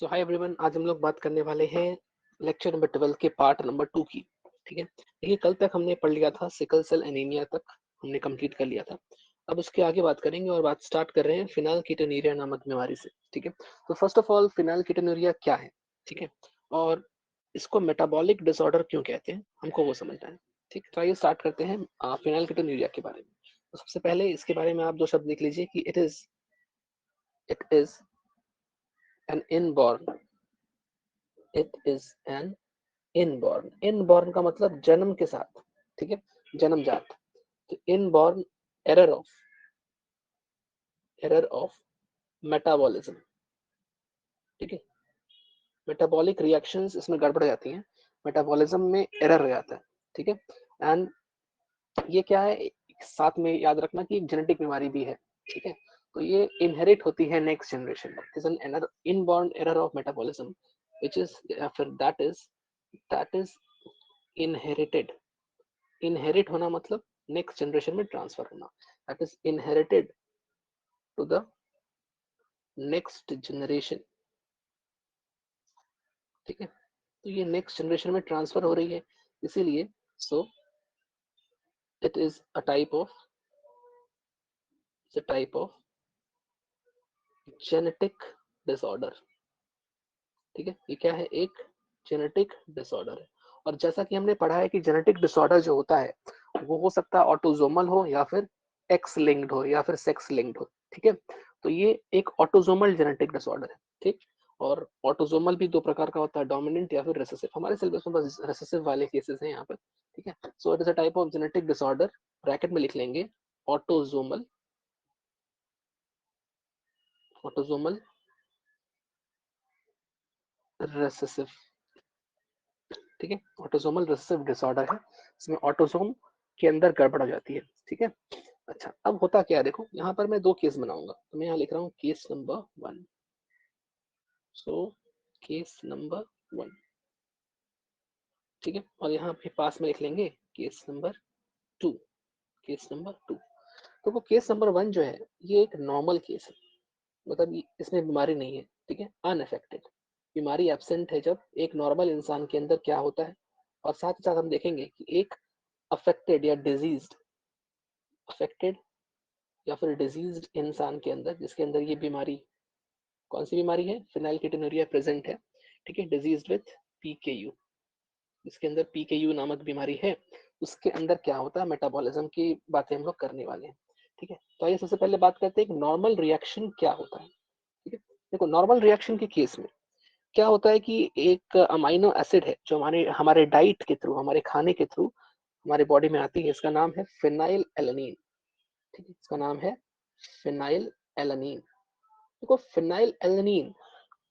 सो hi everyone, आज हम लोग बात करने वाले हैं लेक्चर नंबर 12 के पार्ट नंबर 2 की। ठीक है, देखिए कल तक हमने पढ़ लिया था सिकल सेल एनीमिया तक हमने कंप्लीट कर लिया था। अब उसके आगे बात करेंगे और बात स्टार्ट कर रहे हैं फिनाइलकीटोन्यूरिया नामक बीमारी से। ठीक है, तो फर्स्ट ऑफ ऑल फिनाइलकीटोन्यूरिया क्या है, ठीक है, और इसको मेटाबॉलिक डिसऑर्डर क्यों कहते हैं, हमको वो समझना है। ठीक, तो आइए स्टार्ट करते हैं फिनाइलकीटोन्यूरिया के बारे में। तो सबसे पहले इसके बारे में आप दो शब्द लिख लीजिए कि it is an inborn it is an inborn. Inborn का मतलब जन्म के साथ, ठीक है, जन्मजात। तो इनबॉर्न एरर ऑफ मेटाबॉलिज्म। ठीक है, मेटाबॉलिक रिएक्शंस इसमें गड़बड़ जाती हैं, मेटाबॉलिज्म में एरर हो जाता है। ठीक है, एंड ये क्या है, साथ में याद रखना कि एक जेनेटिक बीमारी भी है। ठीक है, तो ये इनहेरिट होती है नेक्स्ट जनरेशन में। It is an inborn error of metabolism which is या फिर दैट इज इनहेरिटेड। इनहेरिट होना मतलब नेक्स्ट जनरेशन में ट्रांसफर होना, that is inherited to the next generation. ठीक है, तो ये नेक्स्ट जनरेशन में ट्रांसफर हो रही है, इसीलिए so it is a type of genetic disorder. ठीक है, ये क्या है, एक जेनेटिक डिसऑर्डर है। और जैसा कि हमने पढ़ा है कि जेनेटिक डिसऑर्डर जो होता है वो हो सकता है ऑटोजोमल हो या फिर एक्स लिंक्ड हो या फिर सेक्स लिंक्ड हो। ठीक है, तो ये एक ऑटोजोमल जेनेटिक डिसऑर्डर है। ठीक, और ऑटोजोमल भी दो प्रकार का होता है, डोमिनेंट या फिर रिसेसिव। हमारे सिलेबस में बस रिसेसिव वाले केसेस हैं यहाँ पर। ठीक है, so it is a type of genetic disorder, bracket में लिख लेंगे ऑटोजोमल ऑटोजोमल रिसेसिव। ठीक है, ऑटोसोमल रिसेसिव डिसऑर्डर है, इसमें ऑटोसोम के अंदर गड़बड़ हो जाती है। ठीक है, अच्छा अब होता क्या है, देखो यहाँ पर मैं दो केस बनाऊंगा, तो मैं यहाँ लिख रहा हूँ case number 1। So case number 1, ठीक है, और यहाँ पे पास में लिख लेंगे केस नंबर 2। केस नंबर 2, तो वो केस नंबर 1 जो है ये एक नॉर्मल केस है, मतलब इसमें बीमारी नहीं है। ठीक है, अनअफेक्टेड, बीमारी एब्सेंट है जब एक नॉर्मल इंसान के अंदर क्या होता है। और साथ ही साथ हम देखेंगे कि एक अफेक्टेड या डिजीज्ड अफेक्टेड या फिर डिजीज्ड इंसान के अंदर, जिसके अंदर ये बीमारी, कौन सी बीमारी है, फिनाइलकीटोन्यूरिया प्रेजेंट है। ठीक है, डिजीज्ड विथ पीकेयू, जिसके अंदर पीकेयू नामक बीमारी है, उसके अंदर क्या होता है, मेटाबॉलिज्म की बातें हम लोग करने वाले हैं। ठीक है, तो आइए सबसे पहले बात करते हैं एक नॉर्मल रिएक्शन क्या होता है। ठीक है, देखो नॉर्मल रिएक्शन के केस में क्या होता है कि एक अमाइनो एसिड है जो हमारे हमारे डाइट के थ्रू, हमारे खाने के थ्रू हमारे बॉडी में आती है, इसका नाम है फिनाइल एलानिन। ठीक है, इसका नाम है फिनाइल एलानिन। देखो फिनाइल एलानिन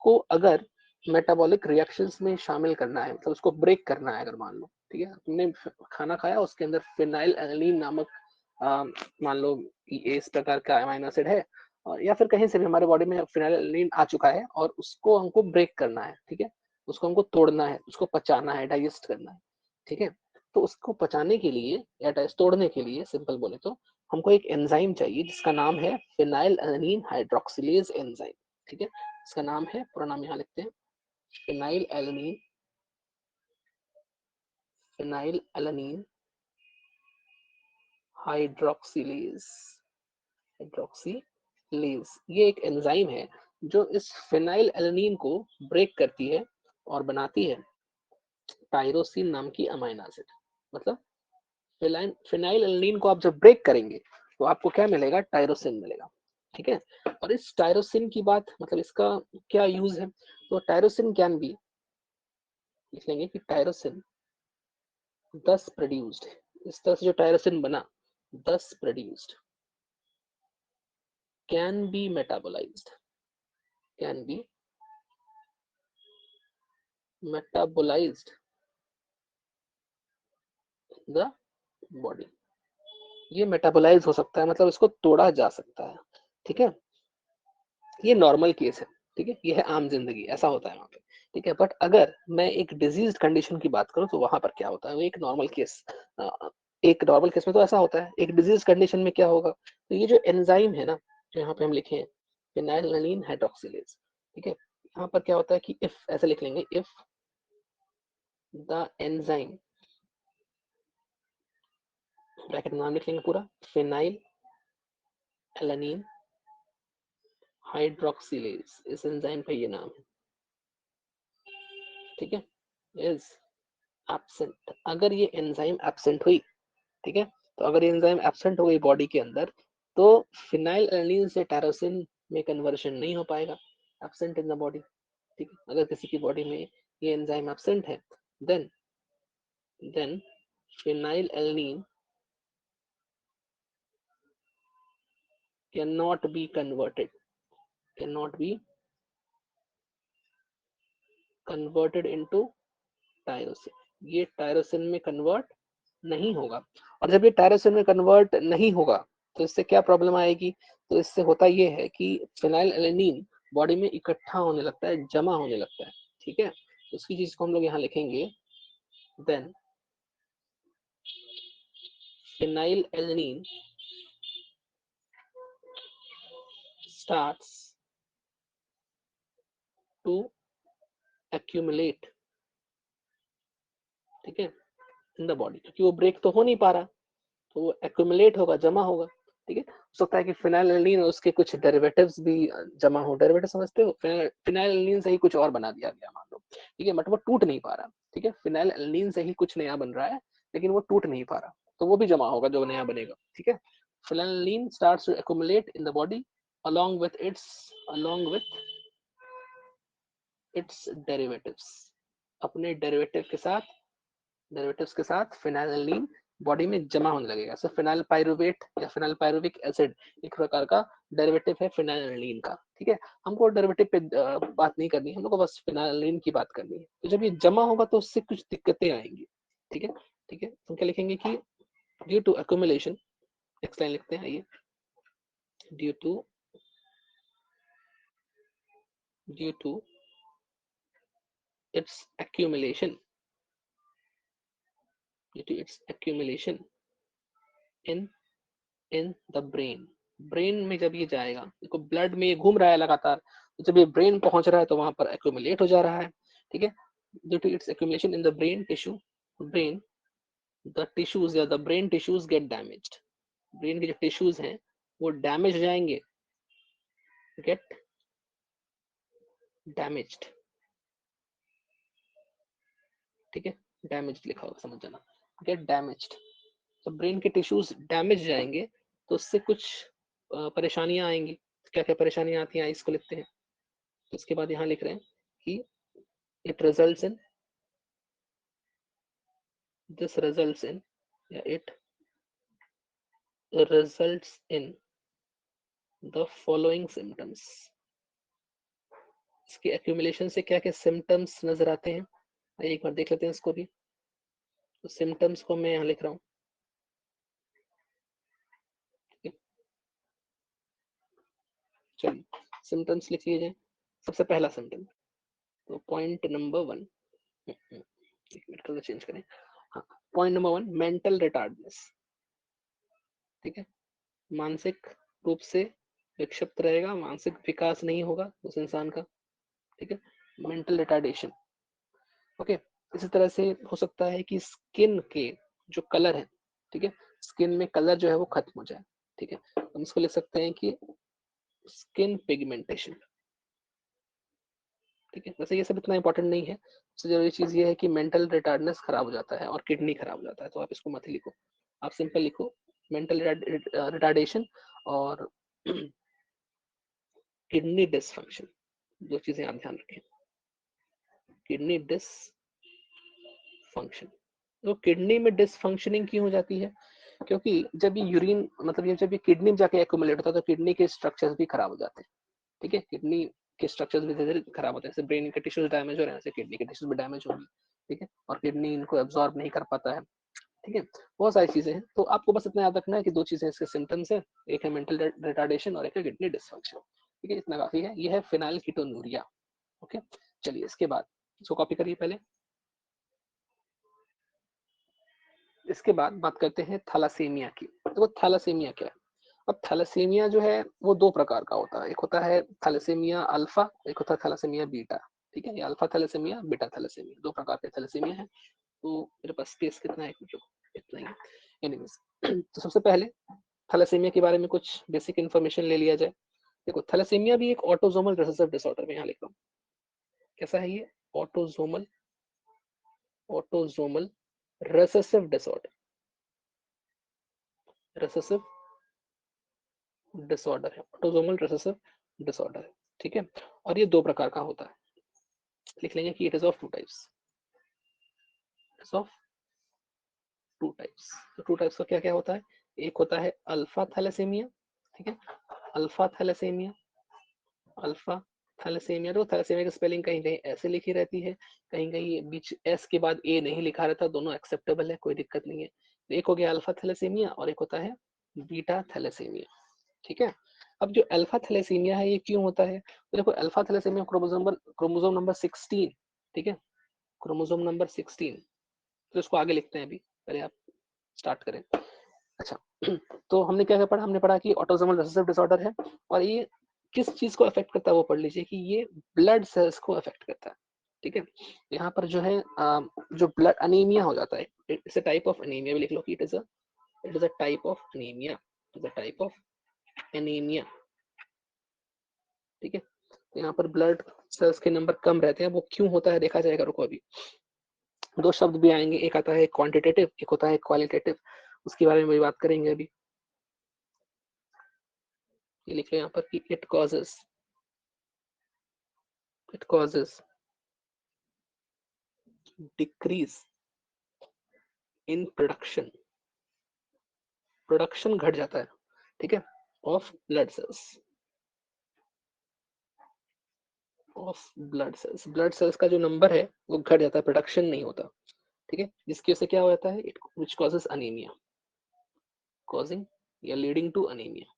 को अगर मेटाबॉलिक रिएक्शंस में शामिल करना है, मतलब उसको ब्रेक करना है, अगर मान लो, ठीक है, तुमने खाना खाया उसके अंदर फिनाइल एलानिन नामक मान लो कि इस प्रकार का अमीनो एसिड है, और या फिर कहीं से भी हमारे बॉडी में फिनाइल एलानिन आ चुका है और उसको हमको ब्रेक करना है। ठीक है, उसको हमको तोड़ना है, उसको पचाना है, डाइजेस्ट करना है। ठीक है, तो उसको पचाने के लिए या तोड़ने के लिए सिंपल बोले तो हमको एक एंजाइम चाहिए जिसका नाम है फिनाइल एलानिन हाइड्रोक्सिलेज एंजाइम। ठीक है, इसका नाम है, पूरा नाम यहाँ लिखते हैं, phenyl alanine phenyl alanine hydroxylase hydroxylase. ये एक एंजाइम है जो इस फिनाइल एलानिन को ब्रेक करती है और बनाती है टायरोसिन नाम की अमाइनो एसिड। मतलब फिनाइल एलानिन को आप जब ब्रेक करेंगे तो आपको क्या मिलेगा, टायरोसिन मिलेगा। ठीक है, और इस टायरोसिन की बात, मतलब इसका क्या यूज है, तो टायरोसिन कैन बी, लिख लेंगे कि टायरोसिन 10 प्रोड्यूस्ड, इस तरह से जो टायरोसिन बना 10 produced can be metabolised, can be metabolised in the body. ये मेटाबोलाइज हो सकता है, मतलब इसको तोड़ा जा सकता है। ठीक है, ये नॉर्मल केस है। ठीक है, ये है आम जिंदगी, ऐसा होता है वहां पे। ठीक है, बट अगर मैं एक डिजीज कंडीशन की बात करूं तो वहां पर क्या होता है, वो एक नॉर्मल केस, एक नॉर्मल केस में तो ऐसा होता है, एक डिजीज कंडीशन में क्या होगा, तो ये जो एंजाइम है ना, जो यहाँ पे हम लिखे हैं फिनाइलएलानिन हाइड्रोक्सिलेज, ठीक है, यहाँ पर क्या होता है कि इफ ऐसे लिख लेंगे, इफ द एंजाइम, ब्रैकेट में नाम लिख लेंगे पूरा, फिनाइल एलानिन हाइड्रोक्सिलेज, इस एंजाइम का ये नाम है, ठीक है, इज एब्सेंट, अगर ये एंजाइम एब्सेंट हुई, ठीक है, तो अगर ये एंजाइम एब्सेंट हो गई बॉडी के अंदर, तो फिनाइल एलानिन से टायरोसिन में कन्वर्शन नहीं हो पाएगा, एब्सेंट इन द बॉडी, ठीक है। अगर किसी की बॉडी में ये एंजाइम एब्सेंट है, then phenylalanine cannot be converted, cannot be converted into tyrosine, ये टायरोसिन में कन्वर्ट नहीं होगा। और जब ये टायरोसिन में कन्वर्ट नहीं होगा तो इससे क्या प्रॉब्लम आएगी, तो इससे होता ये है कि फिनाइल एलानिन बॉडी में इकट्ठा होने लगता है, जमा होने लगता है, ठीक है। तो उसकी चीज को हम लोग यहाँ लिखेंगे, then phenylalanine starts to accumulate, ठीक है, इन द बॉडी, क्योंकि वो ब्रेक तो हो नहीं पा रहा, तो वो एक्यूमुलेट होगा, जमा होगा, ठीक है। हो सकता है कि फिनाइलएलानिन और उसके कुछ डेरिवेटिव्स भी जमा हो, डेरिवेटिव समझते हो, फिनाइलएलानिन से ही कुछ और बना दिया गया मान लो, ठीक है, बट वो टूट नहीं पा रहा, ठीक है, फिनाइलएलानिन से ही कुछ नया बन रहा है लेकिन वो टूट नहीं पा रहा, तो वो भी जमा होगा जो नया बनेगा, ठीक है। Phenylalanine starts to accumulate in the body along with its along with its derivatives, अपने डेरिवेटिव्स के साथ फिनाइलएलानिन बॉडी में जमा होने लगेगा। सो फिनाइल पायरुवेट या फिनाइल पायरुविक एसिड एक प्रकार का डेरिवेटिव है फिनाइलएलानिन का, ठीक है। हमको डेरिवेटिव पे बात नहीं करनी है, हम लोग को बस फिनाइलएलानिन की बात करनी है। तो जब ये जमा होगा तो उससे कुछ दिक्कतें आएंगी, ठीक है, ठीक है। हम क्या लिखेंगे कि due to accumulation, next line लिखते हैं, आइए, due to its accumulation, due to its accumulation in the brain, brain में जब ये जाएगा, देखो ब्लड में ये घूम रहा है लगातार, तो जब ये ब्रेन पहुंच रहा है तो वहां पर एक्यूमुलेट हो जा रहा है, ठीक है। Due to its accumulation in the brain tissue, brain the tissues या the brain tissues get damaged, brain के जो टिश्यूज हैं वो डैमेज हो जाएंगे, गेट डैमेज्ड, ठीक है, डैमेज्ड लिखा होगा समझ जाना, गेट डैमेज्ड। जब ब्रेन के टिश्यूज डैमेज जाएंगे तो उससे कुछ परेशानियां आएंगी। क्या क्या परेशानियां आती हैं इसको लिखते हैं। तो इसके बाद यहाँ लिख रहे हैं कि it results in, this results in, या it results in the following symptoms, इसके एक्यूमुलेशन से क्या क्या सिम्टम्स नजर आते हैं, आइए एक बार देख लेते हैं इसको भी। तो सिम्टम्स को मैं यहाँ लिख रहा हूँ, चलिए सिम्टम्स लिख लीजिए। सबसे पहला सिम्टम, तो पॉइंट नंबर 1, एक मिनट कलर चेंज करें, हाँ, पॉइंट नंबर 1, मेंटल रिटार्डनेस, ठीक है, मानसिक रूप से विक्षिप्त रहेगा, मानसिक विकास नहीं होगा उस इंसान का, ठीक है, मेंटल रिटार्डेशन, ओके। इसी तरह से हो सकता है कि स्किन के जो कलर है, ठीक है, स्किन में कलर जो है वो खत्म हो जाए, ठीक है, हम इसको लिख सकते हैं कि स्किन पिगमेंटेशन, ठीक है। वैसे ये सब इतना इंपॉर्टेंट नहीं है, सबसे जरूरी चीज ये है कि मेंटल रिटार्डनेस खराब हो जाता है और किडनी खराब हो जाता है, तो आप इसको मत लिखो, आप सिंपल लिखो मेंटल रिटार्डेशन और किडनी डिसफंक्शन, दो चीजें आप ध्यान रखें, किडनी डिसफंक्शन। तो किडनी में डिसफंक्शनिंग क्यों हो जाती है, क्योंकि जब ये यूरिन मतलब ये जब ये किडनी में जाके एक्यूमुलेट होता है तो किडनी के स्ट्रक्चर्स भी खराब हो जाते हैं, ठीक है, किडनी के स्ट्रक्चर्स भी धीरे धीरे खराब होते हैं, जैसे ब्रेन के टिश्यूज डैमेज हो रहे हैं ऐसे किडनी के टिश्यूज भी डैमेज होंगे, ठीक है, और किडनी इनको एब्जॉर्ब नहीं कर पाता है, ठीक है। बहुत सारी चीजें हैं, तो आपको बस इतना याद रखना है कि दो चीजें इसके सिम्टम्स है, एक है मेंटल रिटार्डेशन और एक है किडनी डिसफंक्शन, ठीक है, इतना काफी है, ये है फिनाइल कीटोनूरिया, ओके। चलिए इसके बाद इसको कॉपी करिए पहले, इसके बाद बात करते हैं थैलासीमिया की। देखो थैलासीमिया क्या है, अब थैलेसीमिया जो है वो दो प्रकार का होता है, एक होता है थैलेसीमिया अल्फा, एक होता है थैलेसीमिया बीटा। ठीक है, ये अल्फा थैलेसीमिया, बीटा थैलेसीमिया, दो प्रकार के थैलेसीमिया है। तो मेरे पास स्पेस कितना है, क्योंकि इतना ही है। एनीवेज, तो सबसे पहले थैलेसीमिया के बारे में कुछ बेसिक इन्फॉर्मेशन ले लिया जाए। देखो, थैलेसीमिया भी एक ऑटोसोमल रिसेसिव डिसऑर्डर में, यहाँ लिख रहा हूँ कैसा है ये, autosomal, autosomal recessive disorder, recessive disorder है, ऑटोसोमल रिसेसिव डिसऑर्डर है। ठीक है, और ये दो प्रकार का होता है, लिख लेंगे कि it is of two types, it of two types. तो टू टाइप्स का क्या क्या होता है, एक होता है अल्फा थैलेसीमिया, ठीक है, अल्फा थैलेसीमिया, अल्फा थैलेसीमिया। तो थैलेसीमिया की स्पेलिंग कहीं कहीं ऐसे लिखी रहती है, कहीं कहीं बीच एस के बाद ए नहीं लिखा रहता, दोनों एक्सेप्टेबल है, कोई दिक्कत नहीं है। तो एक हो गया अल्फा थैलेसीमिया और एक होता है बीटा थैलेसीमिया। ठीक है, अब जो अल्फा थैलेसीमिया है ये क्यों होता है, तो देखो अल्फा थैलेसीमिया क्रोमोसोम नंबर 16, ठीक है, क्रोमोसोम नंबर 16, तो इसको आगे लिखते हैं अभी, पहले आप स्टार्ट करें। अच्छा, तो हमने क्या क्या पढ़ा, हमने पढ़ा कि ऑटोसोमल रिसेसिव डिसऑर्डर है, और ये किस चीज को अफेक्ट करता है वो पढ़ लीजिए कि ये ब्लड सेल्स को अफेक्ट करता है। ठीक है, यहाँ पर जो है जो ब्लड अनीमिया हो जाता है, it's a type of anaemia, भी लिख लो कि it is a type of anaemia, it is a type of anaemia. ठीक है, तो यहाँ पर ब्लड सेल्स के नंबर कम रहते हैं, वो क्यों होता है देखा जाएगा, रुको अभी। दो शब्द भी आएंगे, एक आता है क्वांटिटेटिव, एक होता है क्वालिटेटिव, उसके बारे में भी बात करेंगे अभी। ये लिखे यहाँ पर कि it causes decrease in production, production घट जाता है, ठीक है, of blood cells, of blood cells, blood cells का जो नंबर है वो घट जाता है, प्रोडक्शन नहीं होता। ठीक है, जिसकी वजह से क्या हो जाता है, it which causes anaemia, causing या लीडिंग टू अनीमिया।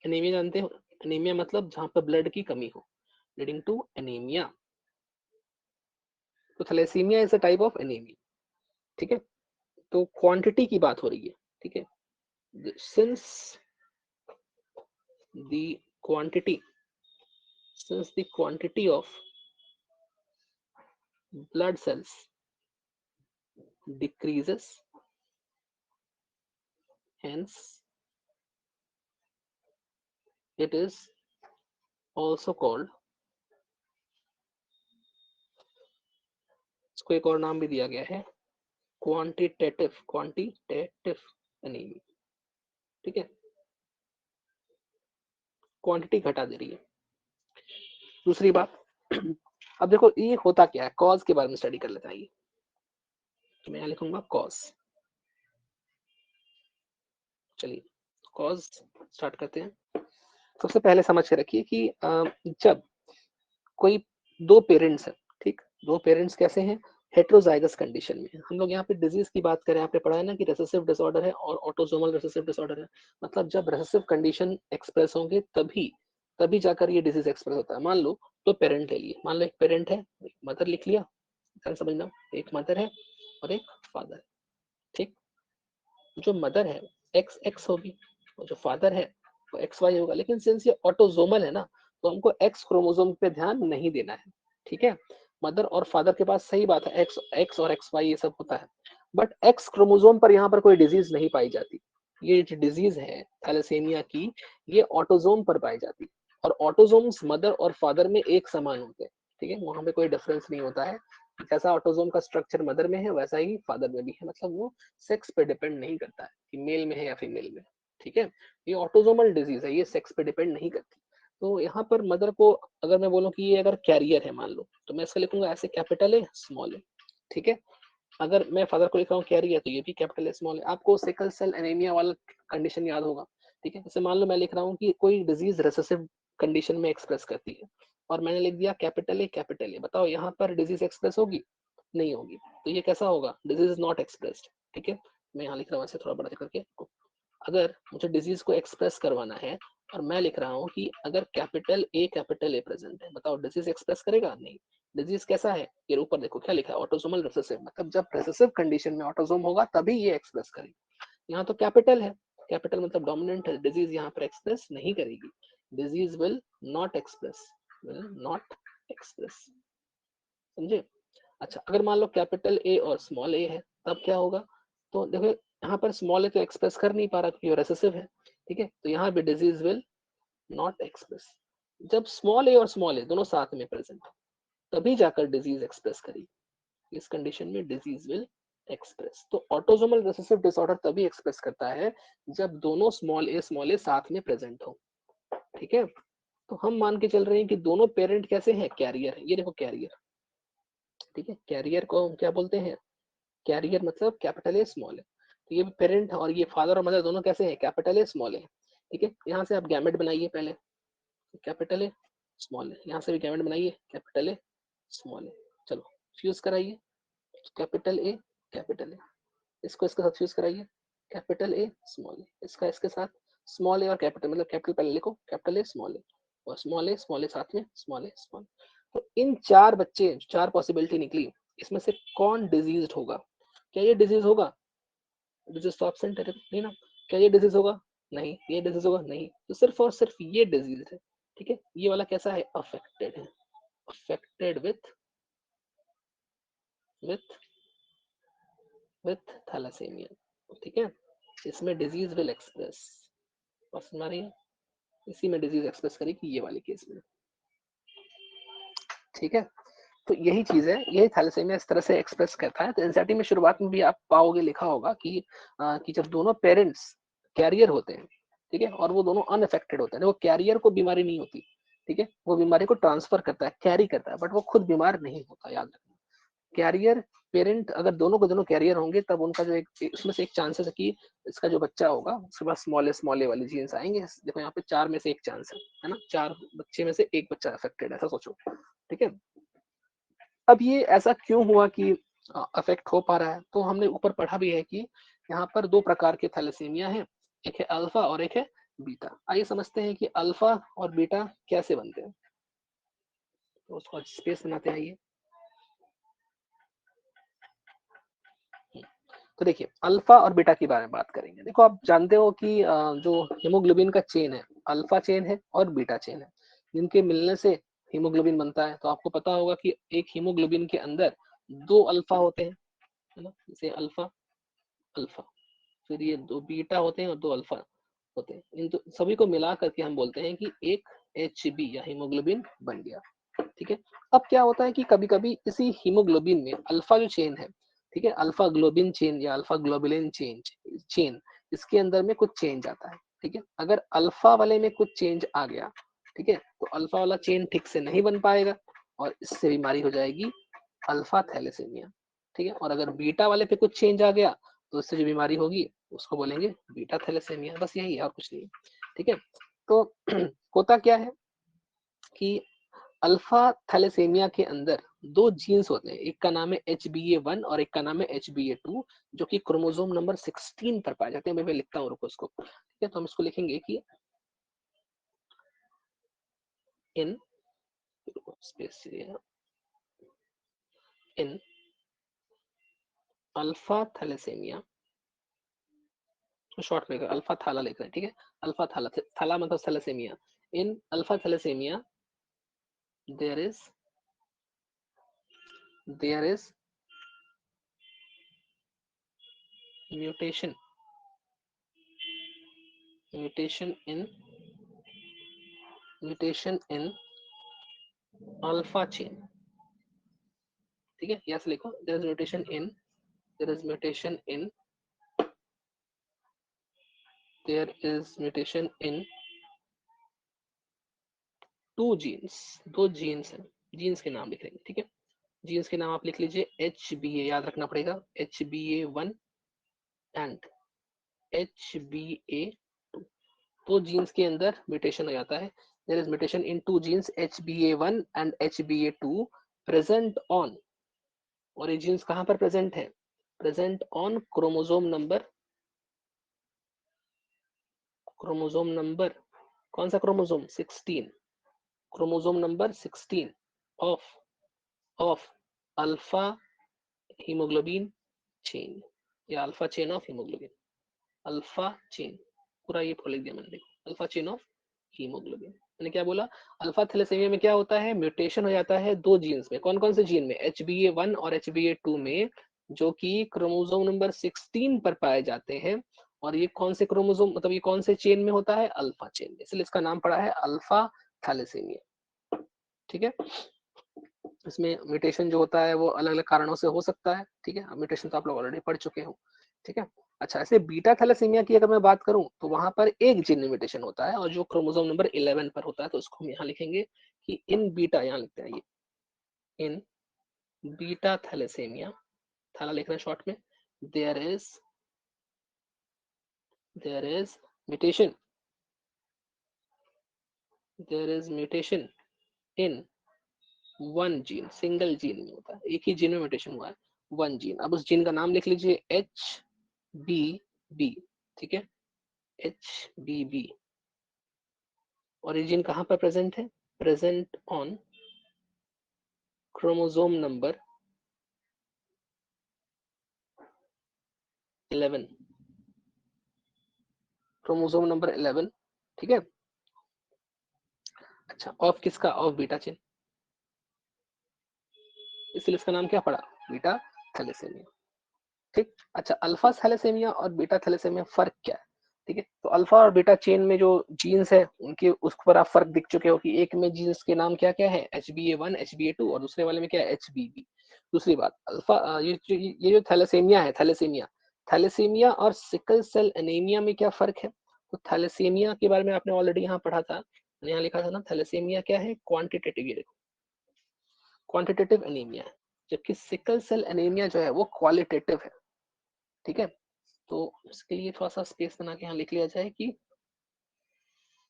एनीमिया जानते हो, एनीमिया मतलब जहां पर ब्लड की कमी हो, लीडिंग टू एनीमिया। तो thalassaemia is a type of anaemia. ठीक है, तो क्वांटिटी की बात हो रही है। ठीक है, since the quantity since the quantity of blood cells decreases, hence it is also called, इसको एक और नाम भी दिया गया है, क्वांटिटेटिव एनीमिया। ठीक है, क्वांटिटी घटा दे रही है। दूसरी बात, अब देखो ये होता क्या है, कॉज के बारे में स्टडी कर लेते हैं। तो मैं यहाँ लिखूंगा कॉज, चलिए कॉज स्टार्ट करते हैं। सबसे पहले समझ के रखिए कि जब कोई दो पेरेंट्स हैं, ठीक, दो पेरेंट्स कैसे हैं, हेट्रोजाइगस कंडीशन में। हम लोग यहाँ पे डिजीज की बात करें, आपने पढ़ा है ना कि रेसेसिव डिसऑर्डर है और ऑटोसोमल रेसेसिव डिसऑर्डर है, मतलब जब रेसेसिव कंडीशन एक्सप्रेस होंगे तभी तभी जाकर ये डिजीज एक्सप्रेस होता है। मान लो तो पेरेंट ले लिए, मान लो एक पेरेंट है, मदर लिख लिया, समझना, एक मदर है और एक फादर है। ठीक, जो मदर है एक्स एक्स होगी और जो फादर है वो एक्स वाई होगा, लेकिन सिंस ये ऑटोसोमल है ना, तो हमको एक्स क्रोमोसोम पे ध्यान नहीं देना है। ठीक है, मदर और फादर के पास सही बात है एक्स एक्स और एक्स वाई ये सब होता है, बट एक्स क्रोमोसोम पर यहाँ पर कोई डिजीज नहीं पाई जाती। ये जो डिजीज है थैलेसीमिया की, ये ऑटोसोम पर पाई जाती है, और ऑटोसोम्स मदर और फादर में एक समान होते हैं। ठीक है, वहां पे कोई डिफरेंस नहीं होता है, जैसा ऑटोसोम का स्ट्रक्चर मदर में है वैसा ही फादर में भी है, मतलब वो सेक्स पे डिपेंड नहीं करता है कि मेल में है या फीमेल में। ठीक है, ये ऑटोसोमल डिजीज है, ये सेक्स पे डिपेंड नहीं करती। तो यहाँ पर मदर को अगर मैं बोलूँ कि ये अगर कैरियर है मान लो, तो मैं इसका लिखूंगा ऐसे, कैपिटल है स्मॉल है। ठीक है, अगर मैं फादर को लिख रहा हूँ कैरियर, तो ये भी कैपिटल है स्मॉल है। आपको सिकल सेल एनीमिया वाला कंडीशन याद होगा। ठीक है, जैसे मान लो मैं लिख रहा हूँ कि कोई डिजीज रेसेसिव कंडीशन में एक्सप्रेस करती है, और मैंने लिख दिया कैपिटल ए, बताओ यहाँ पर डिजीज एक्सप्रेस होगी, नहीं होगी, तो ये कैसा होगा, डिजीज इज नॉट एक्सप्रेस्ड। ठीक है, मैं यहाँ लिख रहा हूँ ऐसे थोड़ा बड़ा करके। अगर मुझे डिजीज को एक्सप्रेस करवाना है और मैं लिख रहा हूँ कि अगर कैपिटल ए प्रेजेंट है, बताओ डिजीज एक्सप्रेस करेगा, नहीं। डिजीज कैसा है, ये ऊपर देखो क्या लिखा है, ऑटोसोमल रिसेसिव, मतलब जब रिसेसिव कंडीशन में ऑटोसोम होगा तभी ये एक्सप्रेस करेगा। यहाँ तो कैपिटल है, कैपिटल मतलब डोमिनेंट है, डिजीज यहाँ पर एक्सप्रेस नहीं करेगी, disease will not express, will not express, समझे। अच्छा अगर मान लो कैपिटल ए और स्मॉल ए है तब क्या होगा, तो देखो यहाँ पर स्मॉल ए तो एक्सप्रेस कर नहीं पा रहा क्योंकि रेसेसिव है, ठीक है, तो यहाँ पे डिजीज विल नॉट एक्सप्रेस। जब स्मॉल ए और स्मॉल ए दोनों साथ में प्रेजेंट तभी जाकर डिजीज एक्सप्रेस करेगी, इस कंडीशन में डिजीज विल एक्सप्रेस। तो ऑटोसोमल रिसेसिव डिसऑर्डर तभी एक्सप्रेस करता है जब दोनों स्मॉल ए साथ में प्रेजेंट हो, ठीक है। तो हम मान के चल रहे हैं कि दोनों पेरेंट कैसे हैं, कैरियर है, ये देखो कैरियर, ठीक है, कैरियर को हम क्या बोलते हैं, कैरियर मतलब कैपिटल ए स्मॉल है, तो ये पेरेंट और ये फादर और मदर दोनों कैसे हैं, कैपिटल ए स्मॉल है, ठीक है। यहाँ से आप गैमेट बनाइए पहले, कैपिटल ए स्मॉल है, यहाँ से भी गैमेट बनाइए कैपिटल ए स्मॉल है, चलो फ्यूज कराइए, कैपिटल ए कैपिटल ए, इसको इसके साथ फ्यूज कराइए, कैपिटल ए स्मॉल ए, इसका इसके साथ, स्मॉल ए और कैपिटल मतलब कैपिटल पहले लिखो, कैपिटल ए स्मॉल ए, और स्मॉल ए साथ में स्मॉल ए स्मॉल। तो इन चार बच्चे, चार पॉसिबिलिटी निकली, इसमें से कौन डिजीज्ड होगा, क्या ये डिजीज होगा, डिजीज तो एब्सेंट है नहीं ना, क्या ये डिजीज होगा, नहीं, ये डिजीज होगा नहीं, तो सिर्फ और सिर्फ ये डिजीज है, ठीक है। ये वाला कैसा है, अफेक्टेड है, अफेक्टेड विथ विथ थैलेसीमिया, ठीक है, इसमें डिजीज विल एक्सप्रेस, और सुना रही है, इसी में डिजीज एक्सप्रेस करेगी ये वाले केस में, ठीक है। तो यही चीज है, यही थैलेसीमिया इस तरह से एक्सप्रेस करता है। तो एंजाइटी में शुरुआत में भी आप पाओगे लिखा होगा कि जब दोनों पेरेंट्स कैरियर होते हैं, ठीक है, और वो दोनों अनअफेक्टेड होते हैं, वो कैरियर को बीमारी नहीं होती, ठीक है, वो बीमारी को ट्रांसफर करता है, कैरी करता है, बट वो खुद बीमार नहीं होता, याद रखना। कैरियर पेरेंट अगर दोनों को दोनों कैरियर होंगे तब उनका जो एक उसमें से एक चांसेस है कि इसका जो बच्चा होगा उसके पास स्मॉल ए वाली जीन्स आएंगे, देखो यहाँ पे चार में से एक चांस है ना, चार बच्चे में से एक बच्चा अफेक्टेड है, ऐसा सोचो, ठीक है। अब ये ऐसा क्यों हुआ कि अफेक्ट हो पा रहा है, तो हमने ऊपर पढ़ा भी है कि यहाँ पर दो प्रकार के थैलेसीमिया है, एक है अल्फा और एक है बीटा। आइए समझते हैं कि अल्फा और बीटा कैसे बनते हैं, तो उसको स्पेस बनाते हैं। आइए तो देखिए अल्फा और बीटा के बारे में बात करेंगे। देखो आप जानते हो कि जो हीमोग्लोबिन का चेन है, अल्फा चेन है और बीटा चेन है, जिनके मिलने से हीमोग्लोबिन बनता है। तो आपको पता होगा कि एक हीमोग्लोबिन के अंदर दो अल्फा होते हैं, है ना, जैसे अल्फा अल्फा, फिर ये दो बीटा होते हैं और दो अल्फा होते हैं, इन तो सभी को मिला करके हम बोलते हैं कि एक HB या हीमोग्लोबिन बन गया, ठीक है। अब क्या होता है कि कभी कभी इसी हीमोग्लोबिन में अल्फा जो चेन है, ठीक है, अल्फा ग्लोबिन चेन या अल्फा ग्लोबुलिन चेन इसके अंदर में कुछ चेंज आता है, ठीक है। अगर अल्फा वाले में कुछ चेंज आ गया, ठीक है, तो अल्फा वाला चेन ठीक से नहीं बन पाएगा और इससे बीमारी हो जाएगी अल्फा थैलेसीमिया, ठीक है। और अगर बीटा वाले पे कुछ चेंज आ गया तो इससे जो बीमारी होगी उसको बोलेंगे बीटा थैलेसीमिया, बस यही है और कुछ नहीं, ठीक है। तो होता क्या है कि अल्फा थैलेसीमिया के अंदर दो जीन्स होते हैं, एक का नाम है HbA1 और एक का नाम है HbA2, जो कि क्रोमोसोम नंबर 16 पर पाए जाते हैं। मैं लिखता हूँ, रुको इसको, ठीक है। तो हम इसको लिखेंगे कि in space in alpha thalassaemia, short में अल्फा थाला लिख रहे हैं, ठीक है, अल्फा थाला, थाला मतलब thalassaemia, in alpha thalassaemia there is mutation mutation in mutation in alpha chain, ठीक है, यहाँ से लिखो there is mutation in there is mutation in there is mutation in two genes, दो जीन्स हैं, genes के नाम लिख लेंगे, ठीक है। जीन्स के नाम आप लिख लीजिए, HbA याद रखना पड़ेगा, HbA1 एंड HbA2, तो जीन्स के अंदर म्यूटेशन हो जाता है। There is mutation in two genes HbA1 and HbA2 present on, और ये जीन्स कहां पर प्रेजेंट है, प्रेजेंट ऑन क्रोमोसोम नंबर कौन सा chromosome, 16, chromosome number 16 of of alpha haemoglobin chain या alpha chain of haemoglobin, alpha chain, पूरा ये लिख दिया मैंने, देखो अल्फा चेन ऑफ हीमोग्लोबिन। मैंने क्या बोला, अल्फा थैलेसीमिया में क्या होता है, म्यूटेशन हो जाता है दो जीन्स में। कौन कौन से जीन में, HbA1 और HbA2 में, जो कि क्रोमोसोम नंबर 16 पर पाए जाते हैं। और ये कौन से क्रोमोसोम, मतलब ये कौन से चेन में होता है, अल्फा चेन में, इसलिए इसका नाम पड़ा है अल्फा थैलेसीमिया। ठीक है, इसमें म्यूटेशन जो होता है वो अलग अलग कारणों से हो सकता है। ठीक है, म्यूटेशन तो आप लोग ऑलरेडी पढ़ चुके हो। ठीक है, अच्छा ऐसे बीटा थैलेसीमिया की अगर मैं बात करूं तो वहां पर एक जीन में म्यूटेशन होता है और जो क्रोमोसोम नंबर 11 पर होता है, तो उसको हम यहाँ लिखेंगे कि इन बीटा, यहाँ लिखते हैं ये, इन बीटा थैलेसीमिया, थैला लिख रहे हैं शॉर्ट में, there is mutation, there is mutation in one gene, single gene में होता है, एक ही जीन में म्यूटेशन हुआ है, वन जीन। अब उस जीन का नाम लिख लीजिए HBB। ठीक है, HBB। और ये जीन कहाँ पर प्रेजेंट है, present on chromosome number 11, chromosome number 11। ठीक है, अच्छा ऑफ किसका, ऑफ बीटा चेन, इसलिए इसका नाम क्या पड़ा, बीटा थैलेसीमिया। ठीक, अच्छा अल्फा थैलेसीमिया और बीटा थैलेसीमिया फर्क क्या है। ठीक है, तो अल्फा और बीटा चेन में जो जीन्स है उनके उस पर आप फर्क दिख चुके हो कि एक में जीन्स के नाम क्या क्या है, HbA1 HbA2, और दूसरे वाले में क्या है, HBB। दूसरी बात, अल्फा ये जो थैलेसीमिया है, थैलेसीमिया, थैलेसीमिया और सिकल सेल एनीमिया में क्या फर्क है। तो थैलेसीमिया के बारे में आपने ऑलरेडी यहाँ पढ़ा था, यहाँ लिखा था ना, थैलेसीमिया क्या है, क्वांटिटेटिव, ये देखो क्वांटिटेटिव एनीमिया है, जबकि सिकल सेल एनीमिया जो है वो क्वालिटेटिव है। ठीक है, तो इसके लिए थोड़ा सा स्पेस बना के यहाँ लिख लिया जाए कि,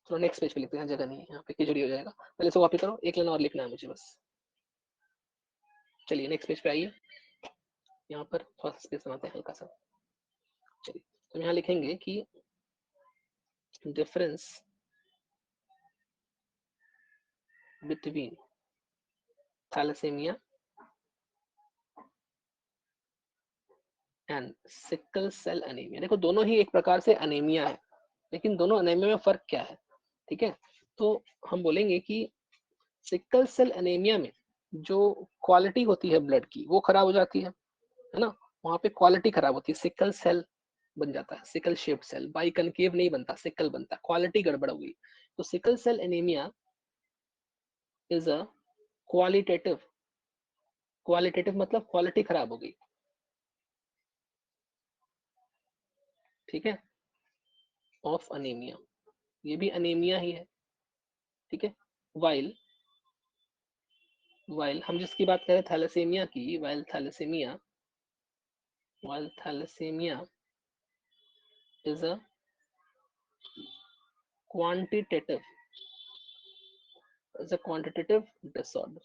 थोड़ा नेक्स्ट पेज पे लिखते हैं, जगह नहीं है यहाँ पे, खिचड़ी हो जाएगा। पहले से कॉपी करो, एक लाइन और लिखना है मुझे बस। चलिए नेक्स्ट पेज पे आइए, यहाँ पर थोड़ा सा स्पेस बनाते हैं हल्का सा। चलिए, तो यहाँ लिखेंगे कि difference between thalassaemia and sickle cell anaemia. देखो दोनों ही एक प्रकार से एनीमिया है, लेकिन दोनों एनीमिया में फर्क क्या है। ठीक है, तो हम बोलेंगे कि सिकल सेल एनीमिया में जो क्वालिटी होती है ब्लड की वो खराब हो जाती है ना, वहां पे क्वालिटी खराब होती है, सिकल सेल बन जाता है, sickle shaped cell, biconcave नहीं बनता, सिकल बनता है, क्वालिटी गड़बड़ हो गई। तो sickle cell anaemia is a qualitative, qualitative मतलब क्वालिटी खराब हो गई। ठीक है, ऑफ अनीमिया, ये भी अनीमिया ही है। ठीक है, वाइल वाइल हम जिसकी बात करें थैलेसीमिया की, while thalassaemia is a quantitative, is a quantitative disorder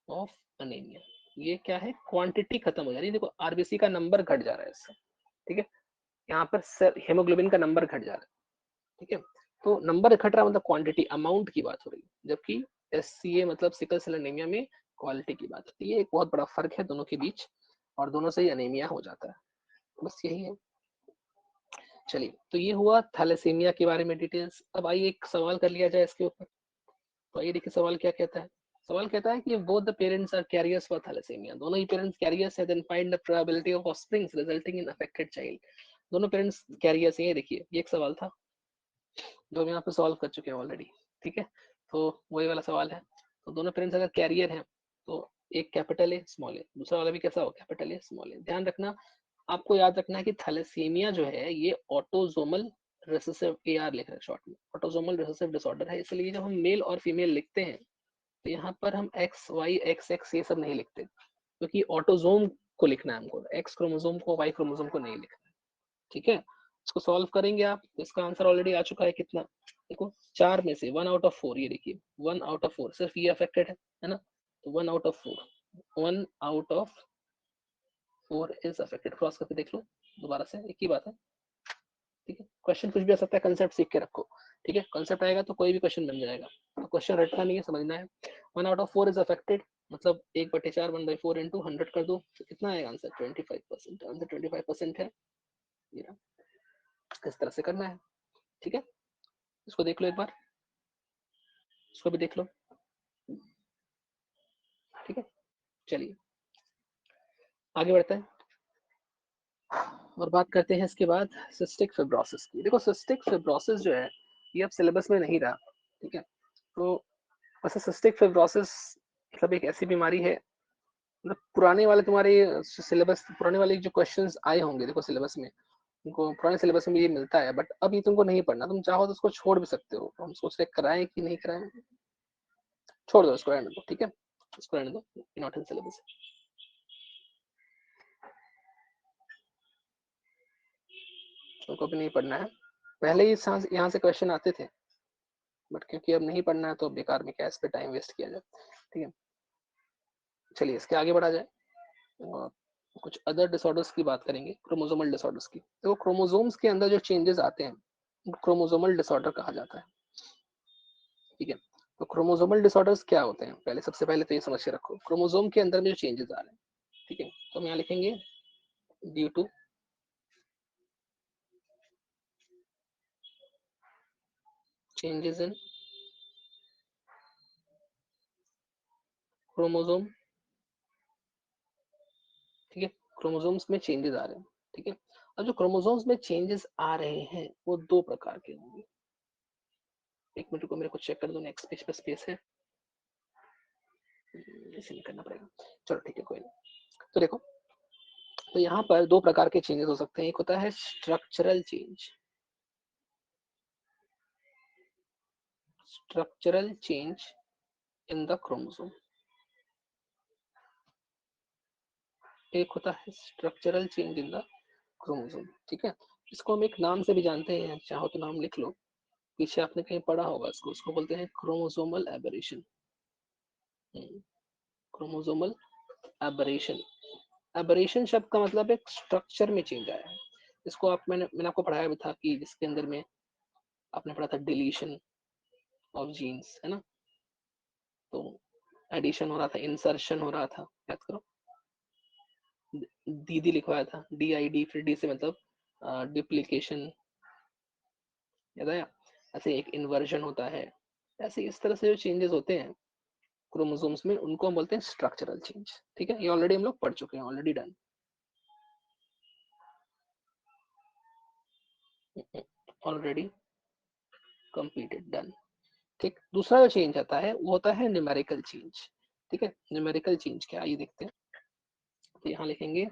of anaemia. ये क्या है, क्वांटिटी खत्म हो जा रही है, देखो आरबीसी का नंबर घट जा रहा है इससे। ठीक है, यहाँ पर हेमोग्लोबिन का नंबर घट जा रहा है। ठीक है, तो नंबर घट रहा मतलब क्वांटिटी, अमाउंट की बात हो रही है, जबकि SCA मतलब सिकल सेल एनीमिया में क्वालिटी की बात होती है। ये एक बहुत बड़ा फर्क है दोनों के बीच, और दोनों से ही अनीमिया हो जाता है, बस यही है। चलिए, तो ये हुआ थैलेसीमिया के बारे में डिटेल्स। अब आइए एक सवाल कर लिया जाए इसके ऊपर। तो आइए देखिए सवाल क्या कहता है। सवाल कहता है कि both the parents are carriers for thalassaemia, दोनों ही पेरेंट्स कैरियर्स है, then find the probability of offsprings resulting in affected child. दोनों पेरेंट्स कैरियर्स हैं, ये देखिए ये एक सवाल था जो हम यहाँ पे सॉल्व कर चुके हैं ऑलरेडी। ठीक है, तो वही वाला सवाल है। तो दोनों पेरेंट्स अगर कैरियर हैं तो एक कैपिटल है स्मॉल है, दूसरा वाला भी कैसा हो, कैपिटल है स्मॉल है। ध्यान रखना, आपको याद रखना है कि थैलेसीमिया जो है ये ऑटोजोमल रिसेसिव, AR लिख रहे हैं शॉर्ट में, ऑटोजोमल रिसेसिव डिसऑर्डर है। इसलिए जब हम मेल और फीमेल लिखते हैं तो यहाँ पर हम XY XX ये सब नहीं लिखते, क्योंकि ऑटोजोम को लिखना है हमको, X क्रोमोसोम को Y क्रोमोसोम को नहीं लिखना। ठीक है, इसको सॉल्व करेंगे आप तो इसका आंसर ऑलरेडी आ चुका है, कितना देखो, 4 में से 1/4, ये देखिए 1/4 सिर्फ ये अफेक्टेड है ना, तो 1/4, 1/4 इज अफेक्टेड, क्रॉस करके देख लो दोबारा से, एक ही बात है। ठीक है, क्वेश्चन कुछ भी आ सकता है, कंसेप्ट सीख के रखो। ठीक है, कंसेप्ट आएगा तो कोई भी क्वेश्चन बन जाएगा, तो क्वेश्चन रटना नहीं है, समझना है। 1/4 इज अफेक्टेड, मतलब 1/4 1/4 × 100 कर दो तो कितना आएगा आंसर, 25%। आंसर 25% है। किस तरह से करना है, ठीक है। इसको देख लो एक बार, इसको भी देख लो, ठीक है। चलिए आगे बढ़ते हैं और बात करते हैं इसके बाद सिस्टिक फिब्रोसिस की। देखो सिस्टिक फिब्रोसिस जो है ये अब सिलेबस में नहीं रहा, ठीक है। तो वैसे सिस्टिक फिब्रोसिस मतलब एक ऐसी बीमारी है, मतलब पुराने वाले तुम्हारे सिलेबस, पुराने वाले जो क्वेश्चंस आए होंगे देखो सिलेबस में, उनको पुराने सिलेबस में ये मिलता है, बट अब ये तुमको नहीं पढ़ना, तुम चाहो तो उसको छोड़ भी सकते हो। हम सोच रहे कराएं कि नहीं कराएं, छोड़ दो, इसको रहने दो, ठीक है, इसको रहने दो, नॉट इन सिलेबस, तुमको भी नहीं पढ़ना है। पहले ही यहाँ से क्वेश्चन आते थे, बट क्योंकि अब नहीं पढ़ना है तो बेकार में क्या इस पे टाइम वेस्ट किया जाए, ठीक है। चलिए इसके आगे बढ़ा जाए और कुछ अदर डिसऑर्डर्स की बात करेंगे, क्रोमोसोमल डिसऑर्डर्स की। तो क्रोमोसोम्स के अंदर जो चेंजेस आते हैं क्रोमोसोमल डिसऑर्डर कहा जाता है, ठीक है। तो क्रोमोसोमल डिसऑर्डर्स क्या होते हैं, पहले सबसे पहले तो ये समझ के रखो, क्रोमोसोम के अंदर में जो चेंजेस आ रहे हैं, ठीक है। तो हम यहाँ लिखेंगे due to changes in chromosome, ठीक है। क्रोमोसोम्स में चेंजेस आ रहे हैं, ठीक है। अब जो क्रोमोसोम्स में चेंजेस आ रहे हैं वो दो प्रकार के होंगे। एक मिनट को मेरे को चेक कर दो, नेक्स्ट पेज पे स्पेस है, इसे नहीं करना पड़ेगा, चलो ठीक है कोई नहीं। तो देखो, तो यहाँ पर दो प्रकार के चेंजेस हो सकते हैं, एक होता है structural change, structural change in the chromosome, एक होता है structural change in the chromosome, ठीक है। इसको हम एक नाम से भी जानते हैं, चाहो तो नाम लिख लो, पीछे आपने कहीं पढ़ा होगा इसको, उसको बोलते हैं chromosomal aberration, chromosomal aberration. Aberration शब्द का मतलब एक स्ट्रक्चर में चेंज आया है। इसको आप मैंने आपको पढ़ाया भी था कि जिसके अंदर में आपने पढ़ा था डिलीशन ऑफ जीन्स, है ना, तो एडिशन हो रहा था, इंसर्शन हो रहा था, याद करो, दीदी लिखवाया था, डी आई डी, फिर डी से मतलब डिप्लीकेशन, याद आया। ऐसे एक इन्वर्जन होता है, ऐसे इस तरह से जो चेंजेस होते हैं क्रोमोसोम्स में उनको हम बोलते हैं स्ट्रक्चरल चेंज, ठीक है। ये ऑलरेडी हम लोग पढ़ चुके हैं, already done, already completed, done, ठीक। दूसरा जो चेंज आता है वो होता है न्यूमेरिकल चेंज, ठीक है। न्यूमेरिकल चेंज क्या, आइए देखते हैं। तो यहाँ लिखेंगे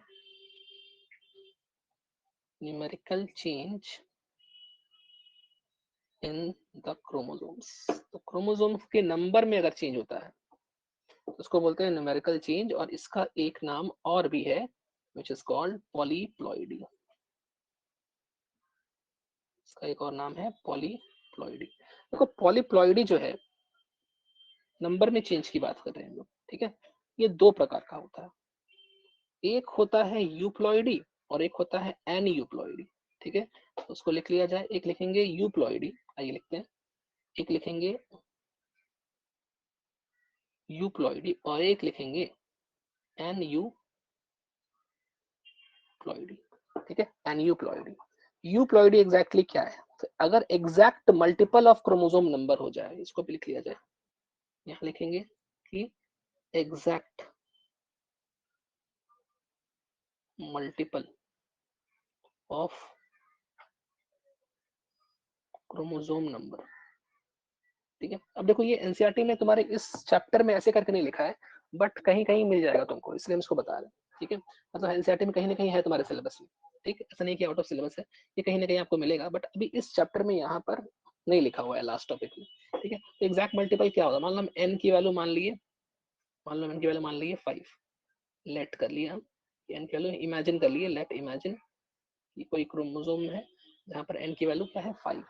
numerical change in the chromosomes. तो क्रोमोसोम्स के नंबर में अगर चेंज होता है तो उसको बोलते हैं न्यूमेरिकल चेंज, और इसका एक नाम और भी है विच इज कॉल्ड पॉलीप्लॉइडी, इसका एक और नाम है पॉलीप्लॉइडी। देखो पॉलीप्लॉइडी जो है, नंबर में चेंज की बात कर रहे हैं हम लोग, ठीक है। ये दो प्रकार का होता है, एक होता है यूप्लॉइडी और एक होता है एन यूप्लॉइडी, ठीक है। तो उसको लिख लिया जाए, एक लिखेंगे यूप्लॉइडी, आइए लिखते हैं, एक लिखेंगे यूप्लॉइडी और एक लिखेंगे एन यूप्लॉइडी, ठीक है, एन यूप्लॉइडी। यूप्लॉइडी एग्जैक्टली क्या है, तो अगर exact multiple of chromosome number हो जाए, इसको भी लिख लिया जाए, यहाँ लिखेंगे कि exact multiple of chromosome number, ठीक है। अब देखो ये एनसीईआरटी में तुम्हारे इस चैप्टर में ऐसे करके नहीं लिखा है, बट कहीं कहीं मिल जाएगा तुमको, इसलिए हम इसको बता रहे हैं, ठीक है। मतलब एनसीईआरटी में कहीं ना कहीं है तुम्हारे सिलेबस में, ठीक है, ऐसा नहीं कि आउट ऑफ सिलेबस है, ये कहीं ना कहीं आपको मिलेगा, बट अभी इस चैप्टर में यहाँ पर नहीं लिखा हुआ है लास्ट टॉपिक में, ठीक है। तो एग्जैक्ट मल्टीपल क्या होगा, मान लो हम एन की वैल्यू मान लिए, मान लो एन की वैल्यू मान लिए 5, लेट कर लिया हम, एन की वैल्यू इमेजिन कर लिए, लेट इमेजिन कि कोई क्रोमोसोम है जहाँ पर एन की वैल्यू क्या है 5,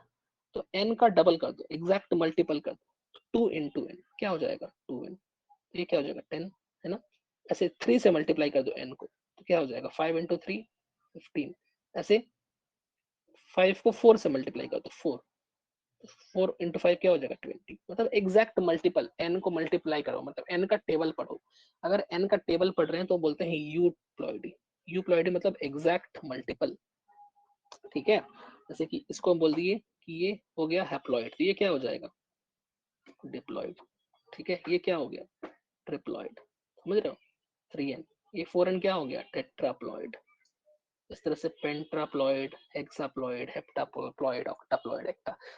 तो एन का डबल कर दो, एग्जैक्ट मल्टीपल कर दो, 2 इंटू एन क्या हो जाएगा 2n, ये क्या हो जाएगा 10, है ना। ऐसे 3 से मल्टीप्लाई कर दो n को, तो क्या हो जाएगा 5 इंटू 3 15, ऐसे 5 को 4 से मल्टीप्लाई कर दो 4, 4 इंटू 5 क्या हो जाएगा 20, मतलब एग्जैक्ट मल्टीपल, n को मल्टीप्लाई करो, मतलब n का टेबल पढ़ो, अगर n का टेबल पढ़ रहे हैं तो बोलते हैं यूप्लॉइडी, यूप्लॉइडी मतलब एग्जैक्ट मल्टीपल, ठीक है। जैसे कि इसको हम बोल दिए कि ये हो गया हैप्लॉइड, तो ये क्या हो जाएगा, डिप्लॉइड। ठीक है, ये क्या हो गया, ट्रिप्लॉइड, समझ रहे हो, 3n। ये 4n क्या हो गया, टेट्राप्लॉइड। इस तरह से पेंट्राप्लॉइड, हेक्साप्लॉइड, हेप्टाप्लॉइड, ऑक्टाप्लॉइड,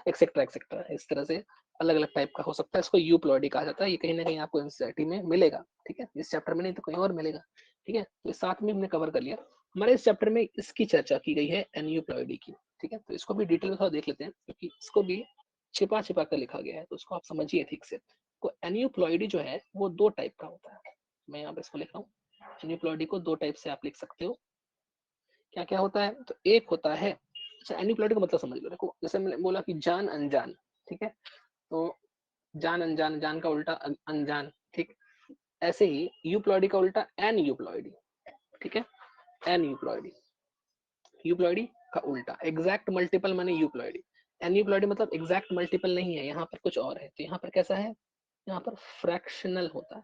एक्सेट्रा एक्सेट्रा, इस तरह से अलग अलग टाइप का हो सकता है। इसको यूप्लॉइडी कहा जाता है। ये कहीं ना कहीं आपको एनसीईआरटी में मिलेगा, ठीक है, इस चैप्टर में नहीं तो कहीं और मिलेगा। ठीक है, तो साथ में हमने कवर कर लिया। हमारे इस चैप्टर में इसकी चर्चा की गई है, एनयूप्लॉइडी की। ठीक है, तो इसको भी डिटेल में थोड़ा देख लेते हैं, क्योंकि इसको भी छिपा छिपा कर लिखा गया है, तो उसको आप समझिए ठीक से। तो एनयूप्लॉइडी जो है वो दो टाइप का होता है। मैं यहाँ पे इसको लिख रहा हूँ, एनयूप्लॉइडी को दो टाइप से आप लिख सकते हो। क्या क्या होता है, तो एक होता है, अच्छा एन्यूप्लॉइडी का मतलब समझ लो, देखो जैसे मैंने बोला कि जान अनजान, ठीक है, तो जान अनजान, जान का उल्टा अनजान, ठीक। ऐसे ही यूप्लॉइडी का उल्टा एन यूप्लॉइडी, ठीक है, एन यूप्लॉइडी, यूप्लॉइडी का उल्टा एग्जैक्ट मल्टीपल माने यूप्लॉइडी। एन यूप्लॉइडी मतलब एग्जैक्ट मल्टीपल नहीं है, यहाँ पर कुछ और है। तो यहाँ पर कैसा है, यहाँ पर फ्रैक्शनल होता है।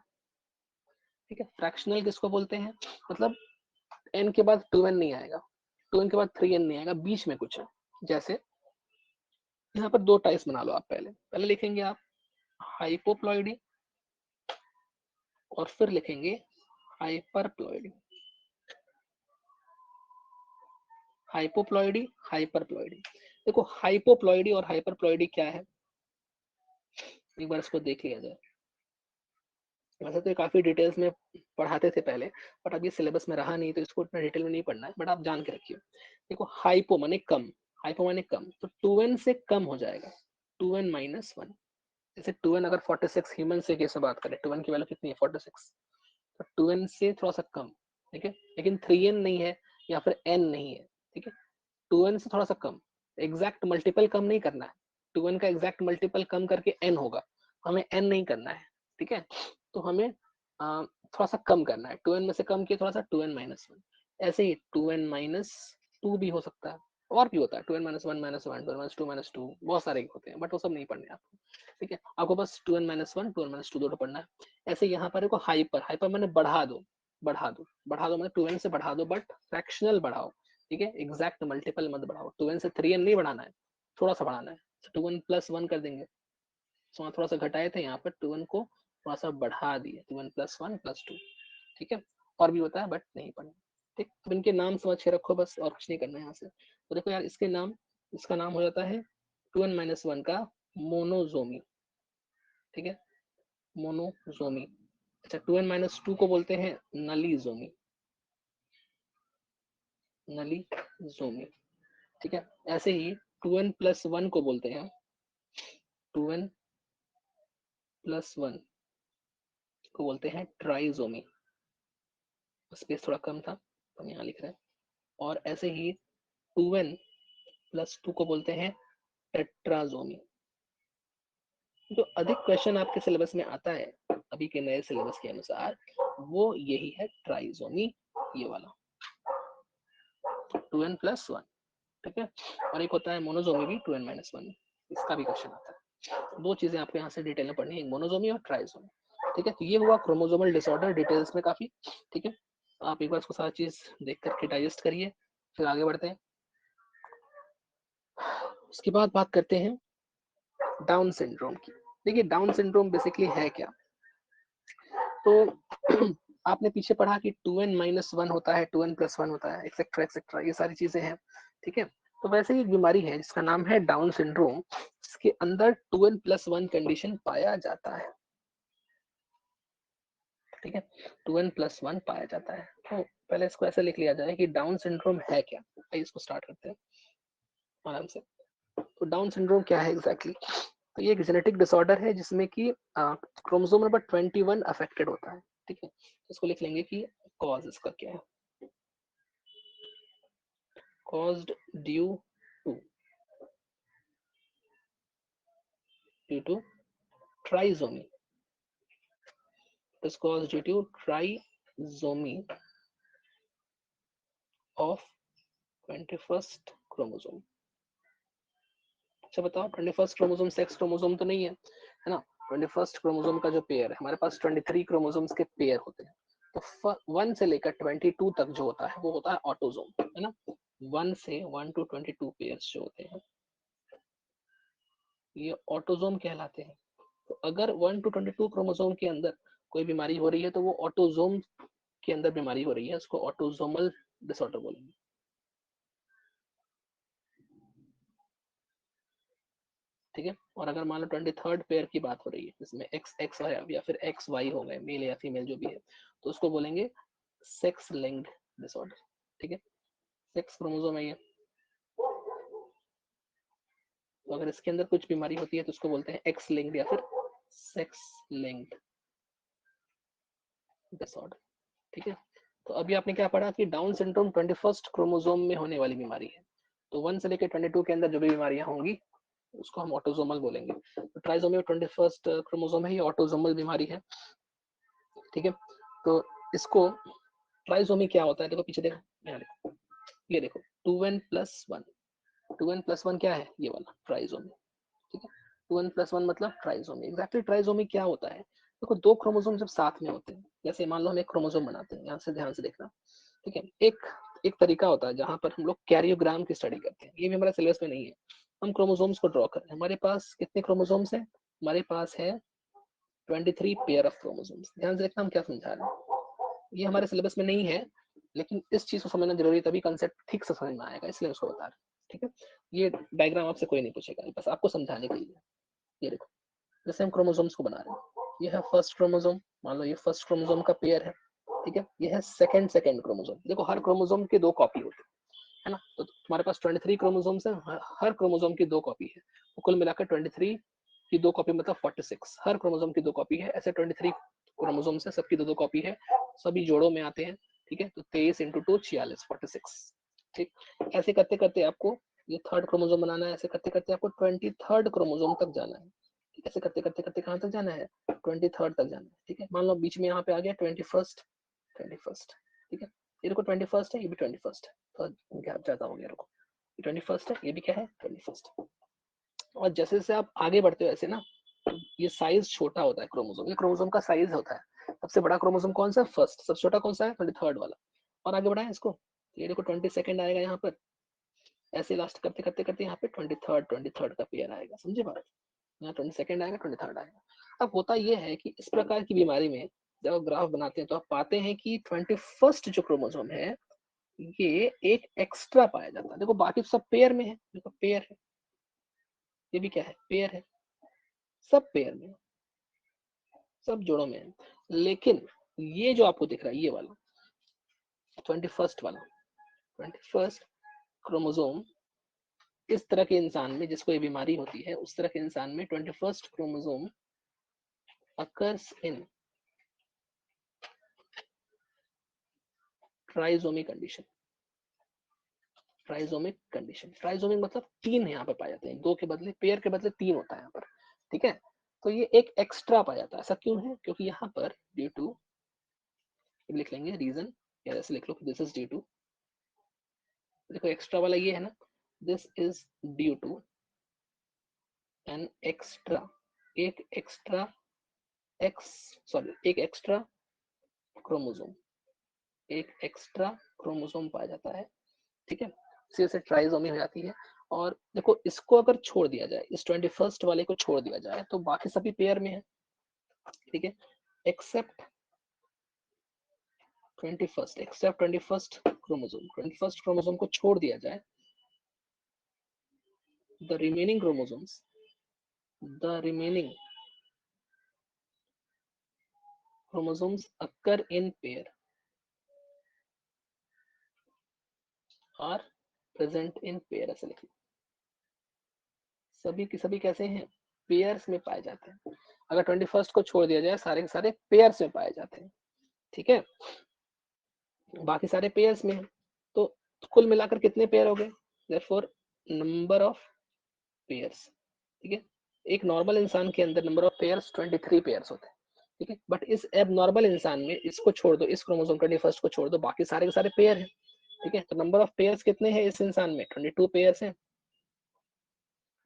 ठीक है, फ्रैक्शनल किसको बोलते हैं, मतलब एन के बाद 2n नहीं आएगा, 2n के बाद 3n नहीं आएगा, बीच में कुछ है। जैसे यहाँ पर दो टाइप्स बना लो आप, पहले पहले लिखेंगे आप हाइपोप्लॉइडी, और फिर लिखेंगे हाइपरप्लॉइडी। हाइपोप्लॉइडी, हाइपरप्लॉइडी। देखो हाइपोप्लॉइडी और हाइपरप्लॉइडी क्या है, एक बार इसको देख लिया जाए। वैसे तो ये काफी डिटेल्स में पढ़ाते थे पहले, बट अब ये सिलेबस में रहा नहीं, तो इसको इतना डिटेल में नहीं पढ़ना है, बट आप जान के रखिए। देखो हाइपो माने कम, हाइपो माने कम, तो 2n से कम हो जाएगा, 2n माइनस 1। जैसे 2n अगर 46 ह्यूमन से कैसे बात करें, 2n की वैल्यू कितनी है 46, तो 2n से थोड़ा सा कम, ठीक है, लेकिन 3n नहीं है या फिर n नहीं है, ठीक है, 2n से थोड़ा सा कम, एग्जैक्ट मल्टीपल कम नहीं करना है, 2n का एग्जैक्ट मल्टीपल कम करके n होगा, हमें n नहीं करना है, ठीक है, तो हमें थोड़ा सा कम करना है, 2n में से कम किया थोड़ा सा, 2n माइनस 1। ऐसे ही 2n माइनस 2 भी हो सकता है, और भी होता है 2n minus 1 minus 1, 2n minus 2 minus 2, बहुत सारे होते हैं, बट वो सब नहीं पढ़ने आपको, ठीक है, आपको बस 2n माइनस 1, 2n माइनस 2 दोनों पढ़ना है। ऐसे यहाँ पर देखो हाइपर, हाइपर मैंने बढ़ा दो, बढ़ा दो, बढ़ा दो मतलब 2n से बढ़ा दो, बट फ्रैक्शनल बढ़ाओ, ठीक है, एग्जैक्ट मल्टीपल मत बढ़ाओ, 2n से 3n नहीं बढ़ाना है, थोड़ा सा बढ़ाना है, 2n प्लस 1 कर देंगे, तो थोड़ा सा घटाए थे, यहाँ पर 2n को थोड़ा सा बढ़ा दिए, 2n प्लस 1 प्लस 2, ठीक है, और भी होता है बट नहीं पढ़ना, ठीक। अब इनके नाम समझ के रखो बस, और कुछ नहीं करना है यहाँ से। तो देखो यार इसके नाम, इसका नाम हो जाता है 2n माइनस 1 का मोनोजोमी, ठीक है, मोनोजोमी। अच्छा 2n माइनस 2 को बोलते हैं नलीजोमी, नलीजोमी, ठीक है। ऐसे ही 2n प्लस 1 को बोलते हैं 2n प्लस 1 को बोलते हैं ट्राइजोमी, स्पेस थोड़ा कम था तो हम यहाँ लिख रहे हैं। और ऐसे ही 2n प्लस 2 को बोलते हैं टेट्राजोमी। जो अधिक क्वेश्चन आपके सिलेबस में आता है अभी के नए सिलेबस के अनुसार, वो यही है ट्राइजोमी, ये वाला 2n प्लस 1, ठीक है। और एक होता है मोनोजोमी भी 2n माइनस 1, इसका भी क्वेश्चन आता है। दो चीजें आपको यहाँ से डिटेल में पढ़नी है, मोनोजोमी और ट्राइजोमी, ठीक है। तो ये हुआ क्रोमोजोमल डिसऑर्डर, डिटेल्स में काफी, ठीक है। आप एक बार इसको सारा चीज देख करके डाइजेस्ट करिए, फिर आगे बढ़ते हैं। उसके बाद बात करते हैं डाउन सिंड्रोम की। देखिए डाउन सिंड्रोम बेसिकली है क्या, तो आपने पीछे पढ़ा कि 2n माइनस 1 होता है, 2n प्लस 1 होता है, एक्सेट्रा एक्सेट्रा, ये सारी चीजें हैं, ठीक है। तो वैसे ही एक बीमारी है जिसका नाम है डाउन सिंड्रोम, जिसके अंदर 2n प्लस 1 कंडीशन पाया जाता है, ठीक है, 2n प्लस 1 पाया जाता है। तो पहले इसको ऐसे लिख लिया जाए कि डाउन सिंड्रोम है क्या, आइए इसको स्टार्ट करते हैं आराम से। तो डाउन सिंड्रोम क्या है एग्जैक्टली तो ये एक जेनेटिक डिसऑर्डर है जिसमें कि क्रोमोसोम नंबर 21 अफेक्टेड होता है, ठीक है। तो इसको लिख लेंगे कि कॉज इसका क्या है, caused due to trisomy, is caused due to trisomy of 21st chromosome। अच्छा बताओ 21st क्रोमोसोम सेक्स क्रोमोसोम तो नहीं है ना। 21st क्रोमोसोम का जो पेयर है, हमारे पास 23 क्रोमोसोम्स के पेयर होते हैं, तो 1 से लेकर 22 तक जो होता है वो होता है ऑटोसोम, है ना। 1 से 1 to 22 पेयर्स जो होते हैं ये ऑटोजोम कहलाते हैं। तो अगर 1 to 22 क्रोमोसोम के अंदर कोई बीमारी हो रही है तो वो ऑटोजोम के अंदर बीमारी हो रही है, उसको ऑटोजोमल डिसऑर्डर बोलेंगे। ठीक है, और अगर मान लो 23rd पेयर की बात हो रही है जिसमें एक्स एक्स है या फिर एक्स वाई हो गए, मेल या फीमेल जो भी है, तो उसको बोलेंगे सेक्स लिंक्ड डिसऑर्डर। ठीक है, सेक्स क्रोमोसोम है ये, तो अगर इसके अंदर कुछ बीमारी होती है तो उसको बोलते हैं एक्स लिंक्ड या फिर सेक्स लिंक्ड डिसऑर्डर। ठीक है, तो अभी आपने क्या पढ़ा कि डाउन सिंड्रोम 21st क्रोमोसोम में होने वाली बीमारी है। तो 1 से लेकर 22 के अंदर जो भी बीमारियां होंगी उसको हम ऑटोसोमल बोलेंगे। तो ट्राइसोमी 21st क्रोमोसोम है, ये ऑटोसोमल बीमारी है। ठीक है, तो इसको ट्राइसोमी क्या होता है, देखो पीछे देखो, यहाँ देखो, ये देखो 2n+1, 2n+1 क्या है, ये वाला ट्राइसोमी। ठीक है, 2n+1 मतलब ट्राइसोमी। एग्जैक्टली ट्राइसोमी क्या होता है, देखो दो क्रोमोसोम जब साथ में होते हैं, जैसे मान लो हम एक क्रोमोसोम बनाते हैं, यहाँ से ध्यान से देखना। ठीक है, एक एक तरीका होता है जहां पर हम लोग कैरियोग्राम की स्टडी करते हैं, ये भी हमारे सिलेबस में नहीं है। हम क्रोमोसोम्स को ड्रॉ कर रहे हैं, हमारे पास कितने क्रोमोसोम्स हैं, हमारे पास है 23 पेयर ऑफ क्रोमोसोम्स। ध्यान से देखना हम क्या समझा रहे हैं, ये हमारे सिलेबस में नहीं है, लेकिन इस चीज को समझना जरूरी है, तभी कंसेप्ट ठीक से समझ में आएगा, इसलिए उसको बता रहे हैं। ठीक है, ये डायग्राम आपसे कोई नहीं पूछेगा, बस आपको समझाने के लिए। ये देखो, जैसे हम क्रोमोसोम्स को बना रहे हैं, ये है फर्स्ट क्रोमोसोम, मान लो ये फर्स्ट क्रोमोसोम का पेयर है। ठीक है, ये है सेकंड सेकंड क्रोमोसोम। देखो हर क्रोमोसोम के दो कॉपी होते हैं, है ना, तो तुम्हारे पास 23 क्रोमोसोम्स हैं, हर क्रोमोसोम की दो कॉपी है, तो कुल मिलाकर 23 की दो कॉपी मतलब 46, हर क्रोमोसोम की दो कॉपी है। ऐसे 23 क्रोमोसोम्स है, सबकी दो दो कॉपी है, सभी जोड़ों में आते हैं। ठीक है, तो 23 इंटू 2 46, 46। ठीक, ऐसे करते करते आपको ये थर्ड क्रोमोसोम बनाना है, ऐसे करते करते आपको 23rd क्रोमोसोम तक जाना है। ऐसे करते करते करते कहाँ तक जाना है, 23rd तक जाना है। ठीक है, मान लो बीच में यहाँ पे आ गया 21st, 21st। ठीक है, ये देखो 21st है, ये भी 21st है, तो गैप ज्यादा हो गया, रुको, ये 21st है, ये भी क्या है 21st। और जैसे जैसे आप आगे बढ़ते हो ऐसे ना, ये साइज छोटा होता है क्रोमोसोम, ये क्रोमोसोम का साइज होता है। सबसे बड़ा क्रोमोसोम कौन सा है, फर्स्ट, सबसे छोटा कौन सा है, 23rd वाला। और आगे बढ़ाएं इसको, ये देखो 22nd आएगा यहाँ पर, ऐसे लास्ट करते करते करते यहाँ पे 23rd का पेयर आएगा, समझे बात, यहाँ 22nd आएगा, 23rd आएगा। अब होता यह है कि इस प्रकार की बीमारी में जब आप ग्राफ बनाते हैं तो आप पाते हैं कि 21st जो क्रोमोसोम है ये एक एक्स्ट्रा पाया जाता है। देखो बाकी सब पेयर में है, देखो पेयर है, ये भी क्या है, पेयर है, सब पेयर में, सब जोड़ों में है। लेकिन ये जो आपको दिख रहा है, ये वाला 21st वाला, 21st क्रोमोसोम, इस तरह के इंसान में जिसको ये बीमारी होती है, उस तरह के इंसान में 21st chromosome occurs in trisomic condition. Trisomic condition, trisomic मतलब तीन यहाँ पर पाए जाते हैं, दो के बदले, पेयर के बदले तीन होता है यहाँ पर। ठीक है, तो ये एक एक्स्ट्रा पाया जाता है। ऐसा क्यों है, क्योंकि यहाँ पर ड्यू टू, लिख लेंगे रीजन, या ऐसे लिख लो दिस इज ड्यू टू, देखो एक्स्ट्रा वाला ये है ना, this is due to an extra, एक एक्स्ट्रा एक्स, सॉरी एक एक्स्ट्रा क्रोमोसोम, एक एक्स्ट्रा क्रोमोसोम पाया जाता है। ठीक है, से ट्राइसोमी हो जाती है। और देखो इसको अगर छोड़ दिया जाए, इस 21st वाले को छोड़ दिया जाए तो बाकी सभी पेयर में है। ठीक है, accept 21st, accept 21st chromosome, 21st chromosome को छोड़ दिया जाए, the remaining chromosomes, the remaining chromosomes occur in pair are present in pair, ऐसे लिखिए, सभी के सभी कैसे हैं, पेयर्स में पाए जाते हैं। अगर 21st को छोड़ दिया जाए, सारे के सारे पेयर्स में पाए जाते हैं। ठीक है, बाकी सारे पेयर्स में है, तो कुल मिलाकर कितने पेयर हो गए, देयरफॉर नंबर ऑफ पेयर्स। ठीक है, एक नॉर्मल इंसान के अंदर नंबर ऑफ पेयर्स 23 पेयर्स होते हैं। ठीक है, बट इस एब नॉर्मल इंसान में इसको छोड़ दो, इस क्रोमोसोम 21st को छोड़ दो, बाकी सारे के सारे पेयर हैं। ठीक है, तो नंबर ऑफ पेयर्स कितने हैं इस इंसान में, 22 पेयर्स हैं।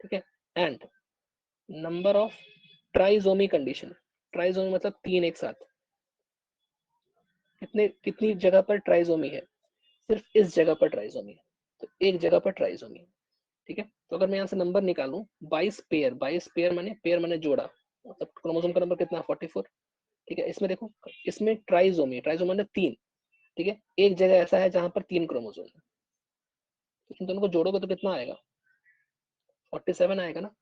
ठीक है, and number of trisomy condition, trisomy मतलब तीन एक साथ, कितने कितनी जगह पर ट्राइसोमी है, सिर्फ इस जगह पर ट्राइसोमी है, तो एक जगह पर ट्राइसोमी, ठीक है। तो अगर मैं यहाँ से नंबर निकालूं 22 पेयर, 22 पेयर माने जोड़ा, मतलब क्रोमोसोम का नंबर कितना 44, ठीक है। इसमें देखो, इसमें ट्राइसोमी, ट्राइसोमी माने 3, ठीक है। एक जगह ऐसा है जहां पर 3 क्रोमोसोम है, इन दोनों को जोड़ोगे तो कितना आएगा 47 आएगा ना।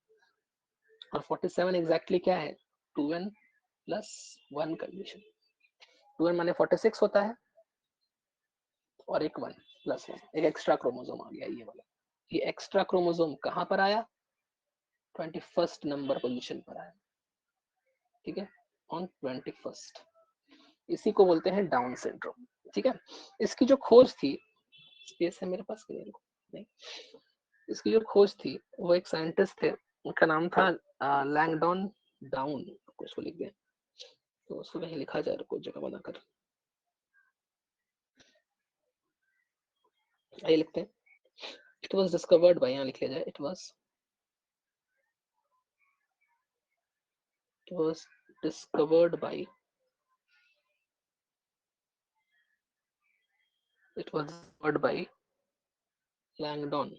और 47 एग्जैक्टली क्या है 2n प्लस 1 कंडीशन। 2n माने 46 होता है, और एक 1 प्लस 1, एक एक्स्ट्रा क्रोमोसोम आ गया ये वाला। ये एक्स्ट्रा क्रोमोसोम कहां पर आया 21st नंबर पोजीशन पर आया, ठीक है, ऑन 21st। इसी को बोलते हैं डाउन सिंड्रोम, ठीक है। इसकी जो खोज थी, स्पेस है मेरे पास कि नहीं, इसकी जो खोज थी वो एक साइंटिस्ट थे, उनका नाम था लैंगडॉन डाउन, कुछ को लिख दें तो उसको कहीं लिखा जाए, कोई जगह बनाकर ये लिखते हैं। इट वाज डिस्कवर्ड बाय, यहाँ लिख लिया जाए, it was discovered by Langdon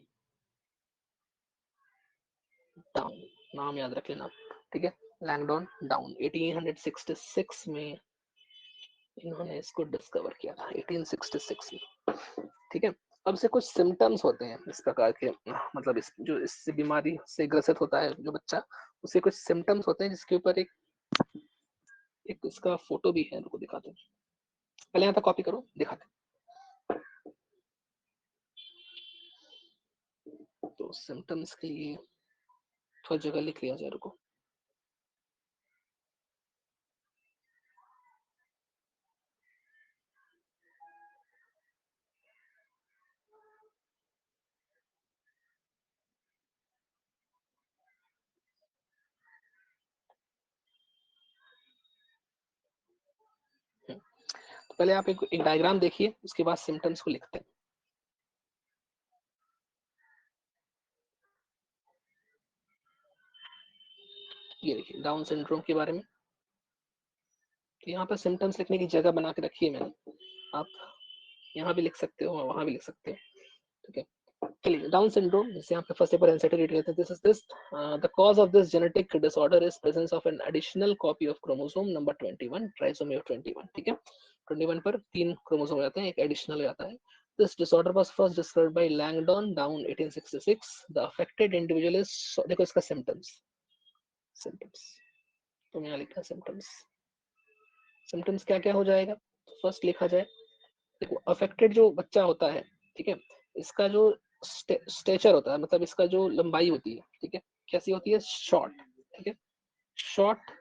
Down, नाम याद रख लेना, ठीक है। लैंगडॉन डाउन 1866 में इन्होंने इसको डिस्कवर किया था, 1866 में, ठीक है। अब से कुछ सिम्टम्स होते हैं इस प्रकार के, मतलब इस जो इससे बीमारी से ग्रसित होता है जो बच्चा, उसके कुछ सिम्टम्स होते हैं जिसके ऊपर एक इसका फोटो भी है, उनको दिखाते हैं। पहले यहाँ तक कॉपी करो, दिखाते हैं। तो सिम्टम्स के लिए थोड़ा जगह लिख लिया जाए, रुको। तो पहले आप एक डायग्राम देखिए, उसके बाद सिम्टम्स को लिखते हैं। ये देखिए डाउन सिंड्रोम के बारे में, तो यहाँ पर सिम्टम्स लिखने की जगह बना के रखी है मैंने, आप यहाँ भी लिख सकते हो और वहां भी लिख सकते हो, ठीक है। चलिए, डाउन सिंड्रोम, जैसे यहाँ पे फर्स्ट पेपर एनसीटी रीड करते हैं, this is this the cause of this genetic disorder is presence of an additional copy of chromosome number 21, trisomy of 21, ठीक है। 21 पर 3 क्रोमोसोम हो जाते हैं, एक एडिशनल हो जाता है। This disorder was first described by Langdon Down 1866. The affected individual is, देखो इसका symptoms तो मैं यहाँ लिखा symptoms क्या क्या हो जाएगा, फर्स्ट लिखा जाए। देखो अफेक्टेड जो बच्चा होता है, ठीक है, इसका जो स्टेचर होता है, मतलब इसका जो लंबाई होती है, ठीक है, कैसी होती है शॉर्ट, ठीक है, शॉर्ट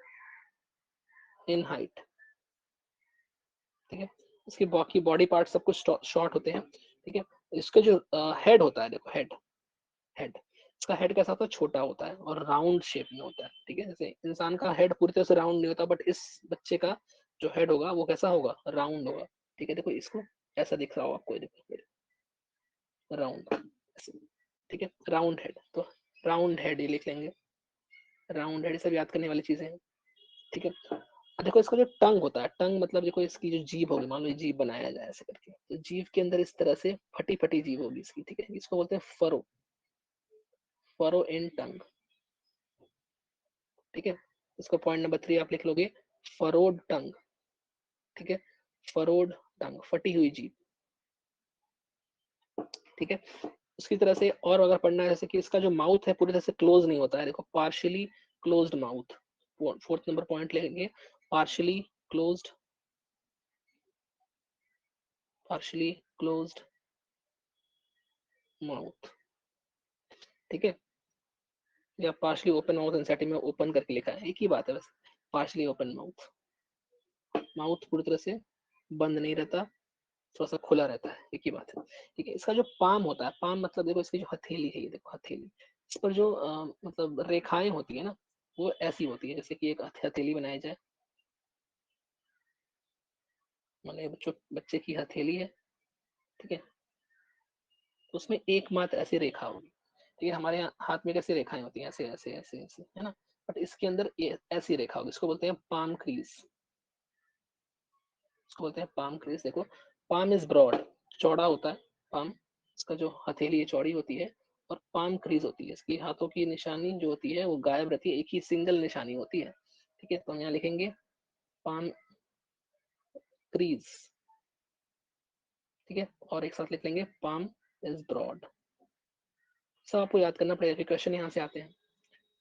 इन हाइट, ठीक है। इसके बाकी बॉडी पार्ट सब कुछ शॉर्ट होते हैं, ठीक है। इसका जो हेड होता है, देखो हेड इसका हेड कैसा होता है छोटा होता है और राउंड शेप में होता है, ठीक है। जैसे इंसान का हेड पूरी तरह से राउंड नहीं होता, बट इस बच्चे का जो हेड होगा वो कैसा होगा राउंड होगा, ठीक है। देखो इसको ऐसा दिख रहा हो आपको, देखो राउंड, ठीक है, राउंड हेड, तो राउंड हेड ये लिख लेंगे, राउंड हेड सब याद करने वाली चीजें हैं, ठीक है। देखो इसका जो टंग होता है, टंग मतलब देखो इसकी जो जीभ होगी, मान लो जीभ बनाया जाए ऐसे करके, तो जीभ के अंदर इस तरह से फटी फटी जीभ होगी इसकी, ठीक है। इसको बोलते हैं फरो इन टंग, ठीक है। इसको पॉइंट नंबर 3 आप लिख लोगे, फरोड टंग, ठीक है, फरोड टंग, फटी हुई जीभ, ठीक है। उसकी तरह से और अगर पढ़ना है, जैसे कि इसका जो माउथ है पूरी तरह से क्लोज नहीं होता है, देखो partially closed mouth, fourth number point लेंगे, partially closed, partially closed mouth, ठीक है, या पार्शियली ओपन माउथ, एनसीईआरटी में ओपन करके लिखा है, एक ही बात है बस, पार्शियली ओपन माउथ, माउथ पूरी तरह से बंद नहीं रहता, थोड़ा सा खुला रहता है, एक ही बात है, ठीक है। इसका जो पाम होता है, पाम मतलब देखो इसकी जो हथेली है, ये देखो हथेली, इस पर जो मतलब रेखाएं होती है ना, वो ऐसी होती है जैसे कि एक हथेली बनाई जाए, मतलब बच्चे की हथेली है, ठीक है, तो उसमें एकमात्र ऐसी रेखा होगी, ठीक है। हमारे यहाँ हाथ में कैसी रेखाएं होती हैं, ऐसे ऐसे ऐसे ऐसे, है ना, बट इसके अंदर ऐसी रेखा होगी, इसको बोलते हैं पाम क्रीज, इसको बोलते हैं पाम क्रीज। देखो पाम इज ब्रॉड, चौड़ा होता है पाम, इसका जो हथेली है चौड़ी होती है और पाम क्रीज होती है, इसकी हाथों की निशानी जो होती है वो गायब रहती है, एक ही सिंगल निशानी होती है। ठीक है, तो हम यहाँ लिखेंगे पाम क्रीज। ठीक है, और एक साथ लिख लेंगे पाम इज ब्रॉड। सब आपको याद करना पड़ेगा कि क्वेश्चन यहाँ से आते हैं।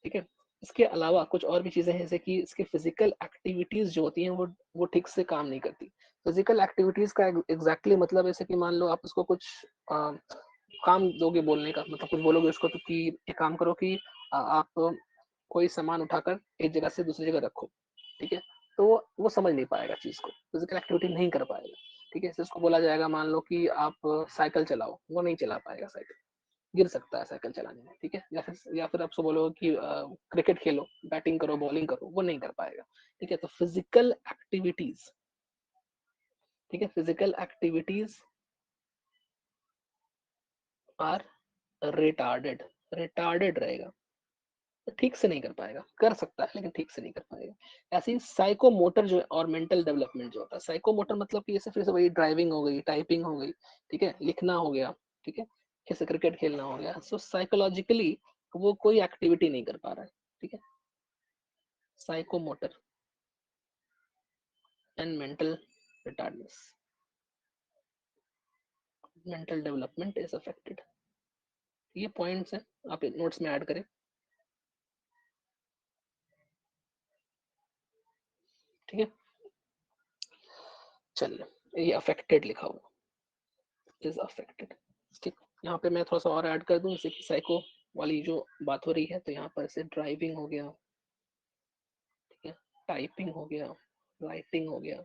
ठीक है, इसके अलावा कुछ और भी चीजें हैं, जैसे कि इसकी फिजिकल एक्टिविटीज जो होती हैं वो ठीक से काम नहीं करती। फिजिकल एक्टिविटीज का एग्जैक्टली मतलब ऐसे कि मान लो आप उसको कुछ आ, काम दोगे बोलने का, मतलब कुछ बोलोगे उसको तो कि एक काम करो कि आप कोई सामान उठाकर एक जगह से दूसरी जगह रखो। ठीक है, तो वो समझ नहीं पाएगा चीज को, फिजिकल एक्टिविटी नहीं कर पाएगा। ठीक है, इसको बोला जाएगा मान लो कि आप साइकिल चलाओ, वो नहीं चला पाएगा साइकिल, गिर सकता है साइकिल चलाने में। ठीक है, या फिर आपसे बोलो कि क्रिकेट खेलो, बैटिंग करो, बॉलिंग करो, वो नहीं कर पाएगा। ठीक है, तो फिजिकल एक्टिविटीज, ठीक है, physical activities are retarded, retarded रहेगा, तो ठीक से नहीं कर पाएगा, कर सकता है लेकिन ठीक से नहीं कर पाएगा। ऐसे ही साइकोमोटर जो है और मेंटल डेवलपमेंट जो होता है, साइकोमोटर मतलब कि जैसे फिर से वही ड्राइविंग हो गई, टाइपिंग हो गई, ठीक है, लिखना हो गया, ठीक है, जैसे क्रिकेट खेलना हो गया, सो साइकोलॉजिकली वो कोई एक्टिविटी नहीं कर पा रहा है। ठीक है, psychomotor and mental retardness, mental development is affected. ये पॉइंट्स हैं, आप नोट्स में ऐड करें। ठीक है, चलिए ये अफेक्टेड लिखा हुआ, इज अफेक्टेड। ठीक, यहाँ पे मैं थोड़ा सा और ऐड कर दूं, जैसे कि साइको वाली जो बात हो रही है, तो यहाँ पर से ड्राइविंग हो गया, ठीक है, टाइपिंग हो गया, राइटिंग हो गया,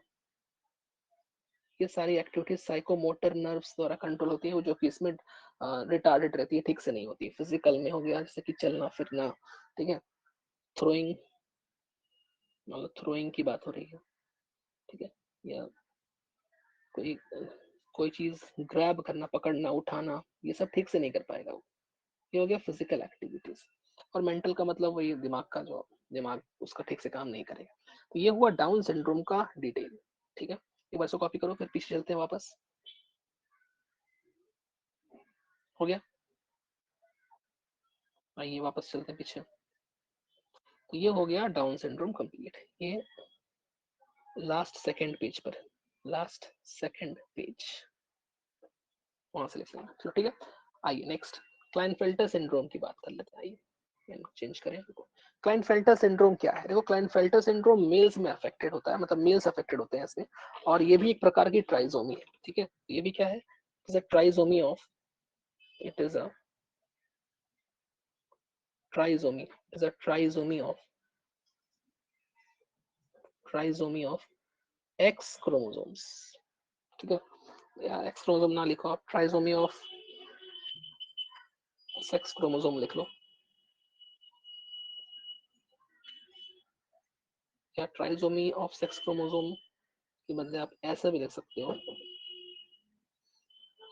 ये सारी एक्टिविटीज साइकोमोटर नर्व्स द्वारा कंट्रोल होती है, वो जो कि इसमें रिटार्डेड रहती है, ठीक से नहीं होती। फिजिकल में हो गया जैसे कि चलना फिरना, ठीक है, थ्रोइंग, मतलब थ्रोइंग की बात हो रही है, ठीक है, या कोई कोई चीज ग्रैब करना, पकड़ना, उठाना, ये सब ठीक से नहीं कर पाएगा वो। ये हो गया फिजिकल एक्टिविटीज। और मेंटल का मतलब वही दिमाग का, जो दिमाग उसका ठीक से काम नहीं करेगा। तो ये हुआ डाउन सिंड्रोम का डिटेल। ठीक है, एक बार से कॉपी करो, फिर पीछे चलते हैं वापस। हो गया, आइए वापस चलते हैं पीछे। तो ये हो गया डाउन सिंड्रोम कंप्लीट। ये लास्ट सेकंड पेज पर, लास्ट सेकंड पेज वहां से लिख लेना। चलो ठीक है, आइए नेक्स्ट क्लाइनफेल्टर सिंड्रोम की बात कर लेते हैं। आइए चेंज करें इसको। क्लाइनफेल्टर सिंड्रोम क्या है? देखो, क्लाइनफेल्टर सिंड्रोम मेल्स में अफेक्टेड होता है, मतलब मेल्स अफेक्टेड होते हैं इसमें, और ये भी एक प्रकार की ट्राइजोमी है। ठीक है, ये भी क्या है? Is a trisomy of, it is a trisomy, is a trisomy of x chromosomes. ठीक है, या एक्स क्रोमोसोम ना लिखो आप, ट्राइजोमी ऑफ सेक्स क्रोमोसोम लिख लो, या ट्राइजोमी ऑफ सेक्स क्रोमोसोम के बदले आप ऐसा भी लिख सकते हो,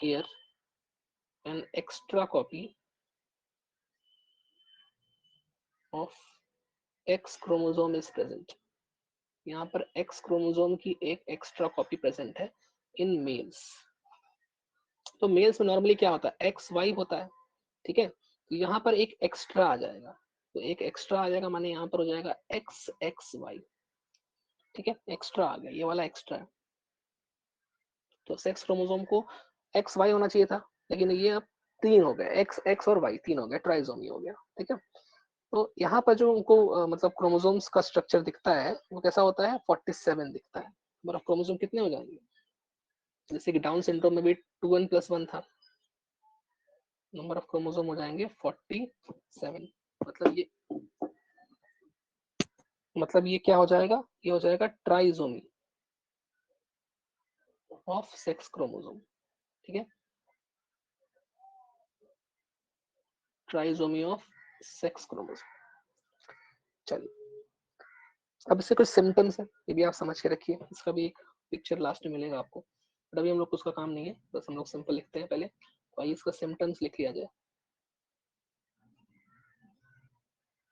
here an extra copy of X chromosome is present. यहाँ पर एक्स क्रोमोसोम की एक एक्स्ट्रा कॉपी प्रेजेंट है इन मेल्स। तो मेल्स में नॉर्मली क्या होता है, एक्स वाई होता है। ठीक है, तो यहाँ पर एक एक्स्ट्रा आ जाएगा, तो एक एक्स्ट्रा आ जाएगा, माने यहाँ पर हो जाएगा एक्स एक्स वाई। ठीक है, एक्स्ट्रा आ गया, ये वाला एक्स्ट्रा है। तो सेक्स क्रोमोसोम को एक्स वाई होना चाहिए था, लेकिन ये अब तीन हो गए, एक्स एक्स और वाई तीन हो गए, ट्राइजोमी हो गया। ठीक है, तो यहाँ पर जो उनको मतलब क्रोमोसोम्स का स्ट्रक्चर दिखता है वो कैसा होता है, 47 दिखता है। मतलब क्रोमोसोम कितने हो जाएंगे, जैसे कि डाउन सिंड्रोम में भी 2n+1 था, नंबर ऑफ क्रोमोसोम हो जाएंगे 47। मतलब ये, मतलब ये क्या हो जाएगा, ये हो जाएगा ट्राइजोमी ऑफ सेक्स क्रोमोसोम। ठीक है, ट्राइजोमी ऑफ सेक्स क्रोमोसोम। चलिए, अब इससे कुछ सिम्टम्स है, ये भी आप समझ के रखिए, इसका भी एक पिक्चर लास्ट में मिलेगा आपको, बट अभी हम लोग को उसका काम नहीं है, बस हम लोग सिंपल लिखते हैं पहले। तो आइए इसका सिम्टम्स लिख लिया जाए,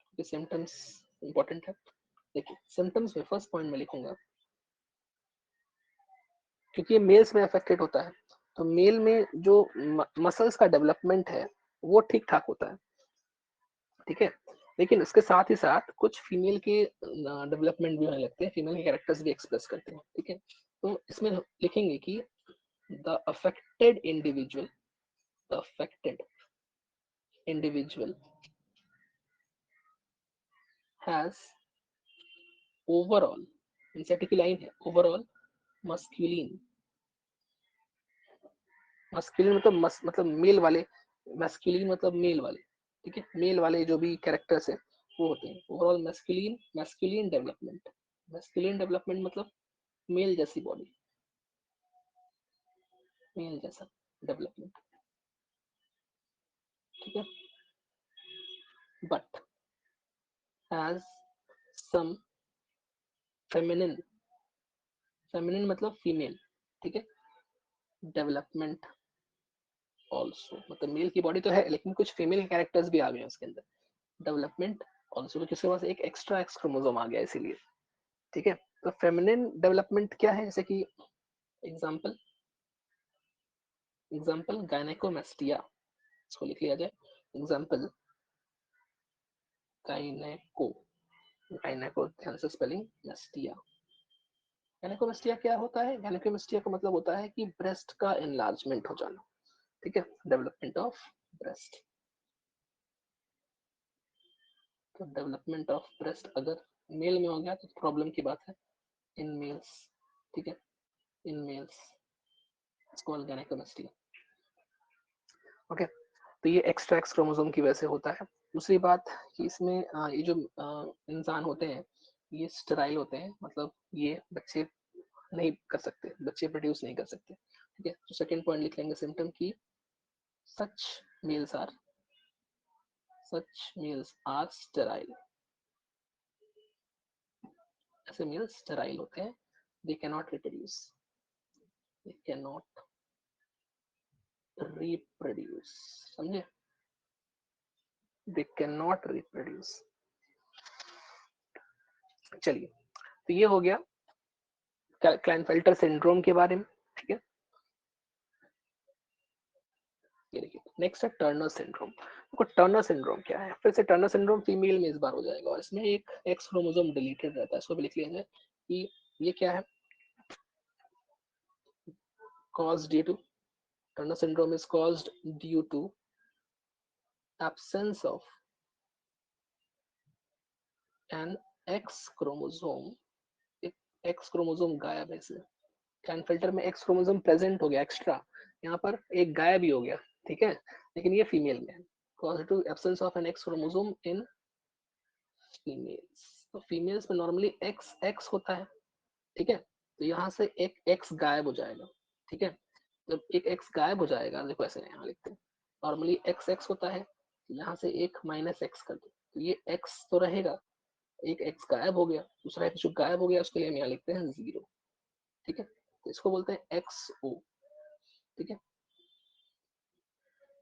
क्योंकि सिम्टम्स इंपॉर्टेंट है। देखिए, सिम्टम्स में फर्स्ट पॉइंट में लिखूंगा, क्योंकि ये मेल्स में अफेक्टेड होता है, तो मेल में जो मसल्स का डेवलपमेंट है वो ठीक ठाक होता है, ठीक है। लेकिन उसके साथ ही साथ कुछ फीमेल के डेवलपमेंट भी होने लगते हैं, फीमेल के कैरेक्टर्स भी एक्सप्रेस करते हैं, ठीक है। तो इसमें लिखेंगे कि the affected individual, the affected individual has overall, onset की लाइन है, ओवरऑल मस्कुलिन, मस्कुलिन मतलब मतलब मेल वाले, मस्कुलिन मतलब मेल वाले, ठीक है, मेल वाले जो भी कैरेक्टर्स है वो होते हैं। Overall masculine, masculine development, masculine development मतलब मेल जैसी बॉडी, मेल जैसा डेवलपमेंट, ठीक है। But has some feminine, feminine मतलब फीमेल, ठीक है, डेवलपमेंट ऑल्सो, मतलब मेल की बॉडी तो है लेकिन कुछ फीमेल कैरेक्टर्स भी आ गए हैं उसके अंदर, डेवलपमेंट ऑल्सो, तो किसके पास एक एक्स्ट्रा एक्स क्रोमोसोम आ गया इसीलिए, ठीक है। तो फेमिनिन डेवलपमेंट क्या है, जैसे कि एग्जांपल, एग्जांपल गायनेकोमेस्टिया, इसको लिख लिया जाए, एग्जांपल गायनेको, गायनेको ध्यान से स्पेलिंग, मेस्टिया, गायनेकोमेस्टिया क्या होता है, गायनेकोमेस्टिया का मतलब होता है कि ब्रेस्ट का एनलार्जमेंट हो जाना, ठीक है, डेवलपमेंट ऑफ ब्रेस्ट। तो डेवलपमेंट ऑफ ब्रेस्ट अगर मेल में हो गया तो प्रॉब्लम की बात है, इन मेल्स, ठीक है, in males it's called gynaecomastia, okay. तो ये एक्स्ट्रा एक्स क्रोमोसोम की वजह से होता है। दूसरी बात कि इसमें ये जो इंसान होते हैं ये स्टेराइल होते हैं, मतलब ये बच्चे नहीं कर सकते, बच्चे प्रोड्यूस नहीं कर सकते, ठीक है। तो सेकंड पॉइंट लिख लेंगे सिम्टम की, such males are, such males are sterile, ऐसे मेल्स स्टेराइल होते हैं, they can not reproduce, they can not reproduce, समझे, दे कैन नॉट रिप्रोड्यूस। चलिए, तो ये हो गया क्लाइनफेल्टर सिंड्रोम के बारे में, ठीक है। ये देखिए नेक्स्ट है टर्नर सिंड्रोम। देखो टर्नर सिंड्रोम क्या है, फिर से टर्नर सिंड्रोम फीमेल में इस बार हो जाएगा और इसमें एक एक्स क्रोमोसोम डिलीटेड रहता है, इसको भी लिख लिया जाए कि ये क्या है, caused due to, Turner syndrome is caused due to absence of an X chromosome, एक X क्रोमोसोम गायब है इसमें, क्लाइनफेल्टर में X क्रोमोसोम प्रेजेंट हो गया एक्स्ट्रा, यहाँ पर एक गायब ही हो गया, ठीक है, लेकिन ये फीमेल में है, caused to absence of an X chromosome in females। तो फीमेल्स में नॉर्मली एक्स एक्स होता है, ठीक है, तो यहाँ से एक एक्स गायब हो जाएगा, ठीक है। जब एक एक्स गायब हो जाएगा, देखो ऐसे यहाँ लिखते हैं, नॉर्मली एक्स एक्स होता है, यहाँ से एक माइनस एक्स कर दो तो ये एक्स तो रहेगा, एक एक्स गायब हो गया, दूसरा एक्स जो गायब हो गया उसके लिए हम यहाँ लिखते हैं जीरो, ठीक है, तो इसको बोलते हैं एक्स ओ, ठीक है,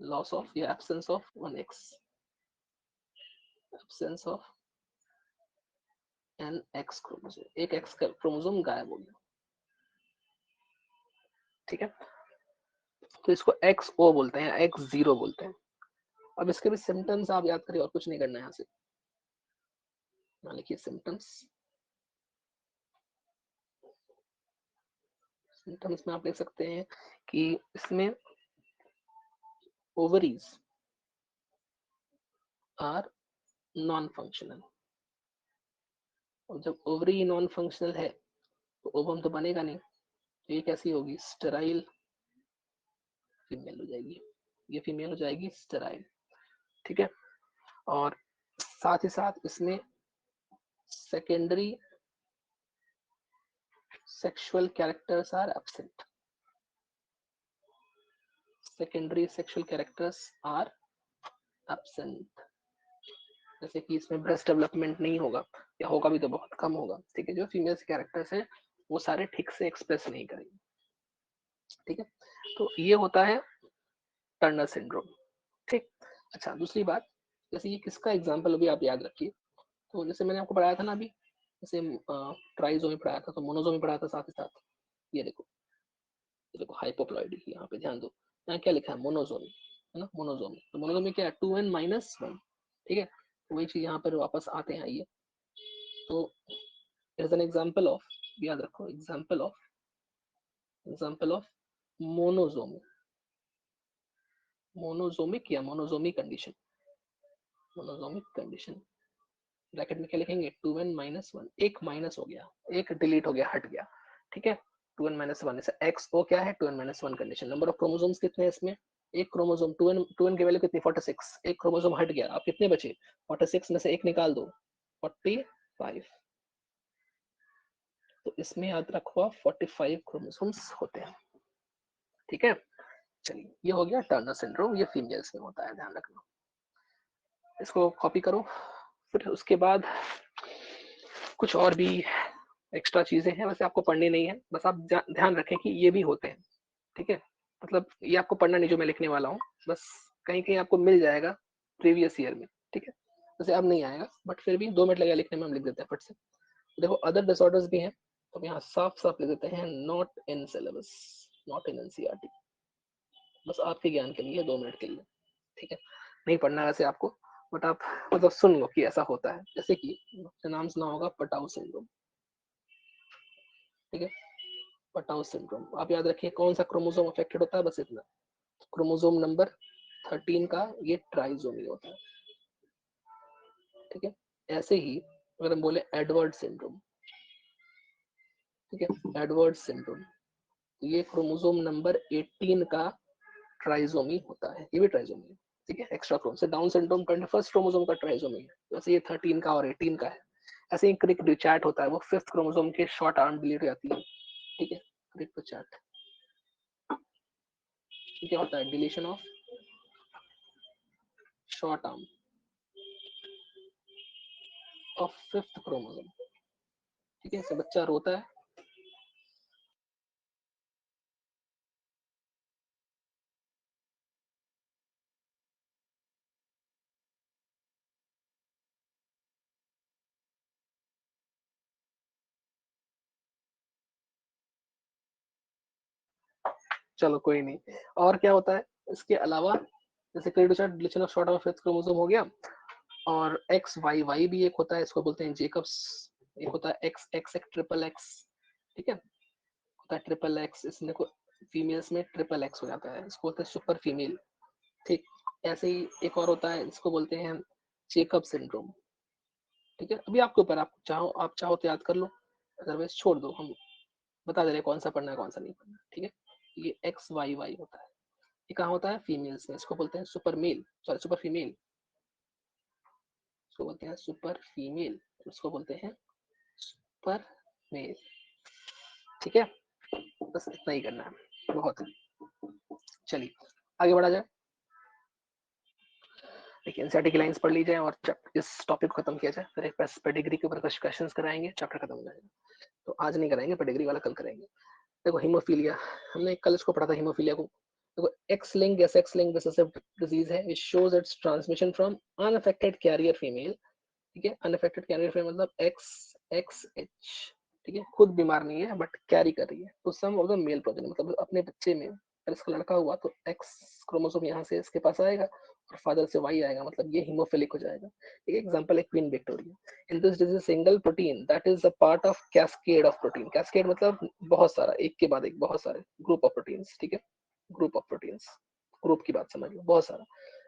लॉस ऑफ या absence of one X, absence of an X chromosome, एक एक्स क्रोमोसोम गायब हो गया, ठीक है। तो इसको एक्स ओ बोलते हैं, एक्स जीरो बोलते हैं। अब इसके भी सिम्टम्स आप याद करिए और कुछ नहीं करना है यहाँ से, यहाँ लिखिए सिम्टम्स, सिम्टम्स में आप लिख सकते हैं कि इसमें ओवरीज आर नॉन फंक्शनल, और जब ओवरी नॉन फंक्शनल है तो ओवम तो बनेगा नहीं, तो ये कैसी होगी, स्टेराइल फीमेल हो जाएगी, ये फीमेल हो जाएगी स्टेराइल, ठीक है। और साथ ही साथ इसमें secondary sexual characters are absent, secondary sexual characters are absent, जैसे कि इसमें ब्रेस्ट डेवलपमेंट नहीं होगा या होगा भी तो बहुत कम होगा, ठीक है, जो फीमेल्स कैरेक्टर्स हैं वो सारे ठीक से एक्सप्रेस नहीं करेंगे, ठीक है। तो ये होता है टर्नर सिंड्रोम, ठीक। अच्छा दूसरी बात, जैसे ये किसका एग्जाम्पल अभी आप याद रखिए, तो जैसे मैंने आपको पढ़ाया था ना अभी, जैसे ट्राइजो में पढ़ाया था तो मोनोजो में पढ़ाया था साथ ही साथ, ये देखो देखो हाइपोप्लॉइडी, यहाँ पे ध्यान दो, यहाँ क्या लिखा है, मोनोजोमी, है ना, मोनोजोमी। तो मोनोजोमी क्या है, 2n-1, ठीक है। वही चीज यहाँ पर वापस आते हैं, आइए। तो it is an example of, याद रखो, एग्जाम्पल ऑफ मोनोजोमी, मोनोजोमिक या मोनोजोमिक कंडीशन, मोनोजोमिक कंडीशन। ब्रैकेट में क्या लिखेंगे, 2n-1, एक माइनस हो गया, एक डिलीट हो गया, हट गया, ठीक है। 2n-1 इसे एक्स ओ क्या है, 2n-1 condition. Number of chromosomes कितने हैं इसमें, एक क्रोमोसोम, 2n की वैल्यू कितनी, 46, एक क्रोमोसोम हट गया, आप कितने बचे, 46 में से एक निकाल दो, 45। तो इसमें याद रखो 45 क्रोमोसोम्स होते हैं, ठीक है। चलिए, ये हो गया टर्नर सिंड्रोम, ये फीमेल्स में होता है, ध्यान रखना। इसको कॉपी करो। फिर उसके बाद कुछ और भी एक्स्ट्रा चीजें हैं, वैसे आपको पढ़नी नहीं है, बस आप ध्यान रखें कि ये भी होते हैं, ठीक है। मतलब ये आपको पढ़ना नहीं जो मैं लिखने वाला हूँ, बस कहीं कहीं आपको मिल जाएगा प्रीवियस ईयर में, ठीक है। वैसे अब नहीं आएगा, बट फिर भी 2 मिनट लगेगा लिखने में, हम लिख देते हैं फट से। देखो अदर डिसऑर्डर्स भी हैं, तो यहाँ साफ साफ लिख देते हैं, not in syllabus, not in NCERT, बस आपके ज्ञान के लिए, 2 मिनट के लिए, ठीक है। नहीं पढ़ना वैसे आपको, बट आप मतलब सुन लो कि ऐसा होता है। जैसे कि नाम सुना होगा पटाउ सिंड्रोम, ठीक है। पटाउ सिंड्रोम आप याद रखिए, कौन सा क्रोमोसोम अफेक्टेड होता है, बस इतना, क्रोमोसोम नंबर 13 का ये ट्राइसोमी होता है, ठीक है। ऐसे ही अगर हम बोले एडवर्ड सिंड्रोम, ठीक है, एडवर्ड सिंड्रोम, तो ये क्रोमोसोम नंबर 18 का ट्राइसोमी होता है, ये भी ट्राइसोमी है, ठीक है, एक्स्ट्रा क्रोम से। डाउन सिंड्रोम 21 क्रोमोसोम का ट्राइसोमी है, वैसे ये 13 का और 18 का है। ऐसे ही क्रिक डिचैट होता है, वो 5th क्रोमोसोम के शॉर्ट आर्म डिलीट हो जाती है, ठीक है, क्रिक डिचैट। क्या होता है, deletion of short arm of 5th chromosome, ठीक है। बच्चा रोता है, चलो कोई नहीं। और क्या होता है इसके अलावा, जैसे क्रिक deletion of short arm of 5th chromosome हो गया, और एक्स वाई वाई भी एक होता है, इसको बोलते हैं जेकब्स। एक होता है एक्स एक्स एक ट्रिपल एक्स, ठीक है, होता है ट्रिपल एक्स, इसमें को फीमेल्स में ट्रिपल एक्स हो जाता है, इसको बोलते हैं सुपर फीमेल, ठीक। ऐसे ही एक और होता है, इसको बोलते हैं जेकब सिंड्रोम, ठीक है। अभी आपके ऊपर, आप चाहो तो याद कर लो, अदरवाइज छोड़ दो, हम बता दे रहे कौन सा पढ़ना है कौन सा नहीं पढ़ना, ठीक है। ये एक्स वाई वाई होता है, ये कहाँ होता है, फीमेल्स में, इसको बोलते हैं super male, sorry super female, इसको बोलते हैं सुपर फीमेल, इसको बोलते हैं सुपर मेल, ठीक है। बस इतना ही करना है, बहुत है। चलिए आगे बढ़ा जाए। देखिए एनसीईआरटी की लाइंस पढ़ ली जाए और इस टॉपिक को खत्म किया जाए, फिर एक पेडिग्री के ऊपर कुछ क्वेश्चंस कराएंगे, चैप्टर खत्म हो जाएगा। तो आज नहीं कराएंगे, पेडिग्री वाला कल करेंगे। देखो हीमोफीलिया, हमने कल इसको पढ़ा था हीमोफीलिया को। देखो एक्स लिंक या सेक्स लिंक रिसेसिव डिजीज है, it shows it's transmission from unaffected carrier female, ठीक है। अनअफेक्टेड कैरियर फीमेल मतलब एक्स एक्स एच, ठीक है, खुद बीमार नहीं है बट कैरी कर रही है, तो सम ऑफ द मेल प्रोजेनी, मतलब अपने बच्चे में अगर इसका लड़का हुआ तो एक्स क्रोमोसोम यहाँ से इसके पास आएगा और फादर से वाई आएगा, मतलब ये हीमोफिलिक हो जाएगा। एक एग्जांपल है queen Victoria. In this disease single protein that is a part of cascade of protein, cascade मतलब बहुत सारा, एक के बाद एक बहुत सारे ग्रुप ऑफ प्रोटीन्स, ठीक है, ग्रुप ऑफ प्रोटीन्स, ग्रुप की बात समझ लो, बहुत सारा,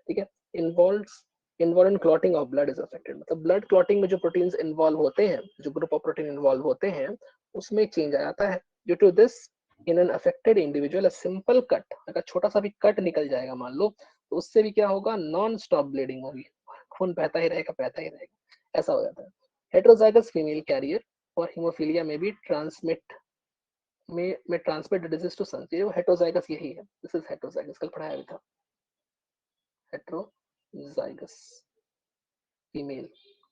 ठीक है। Involves involve in clotting of blood is affected, मतलब ब्लड क्लॉटिंग में जो प्रोटीन्स इन्वॉल्व होते हैं, जो ग्रुप ऑफ प्रोटीन इन्वॉल्व होते हैं, उसमें चेंज आ जाता है। Due to this in an affected individual a simple cut, अगर छोटा सा भी कट निकल जाएगा मान लो, तो उससे भी क्या होगा, नॉन स्टॉप ब्लीडिंग होगी, खून बहता ही रहेगा, बहता ही रहेगा, ऐसा हो जाता है। हेटेरोजाइगस फीमेल कैरियर और हीमोफीलिया में भी ट्रांसमिट में ट्रांसमिट डिजीज टू सन, ये हेटेरोजाइगस यही है, दिस इज हेटेरोजाइगस, कल पढ़ाया भी था, हेटेरोजाइगस फीमेल,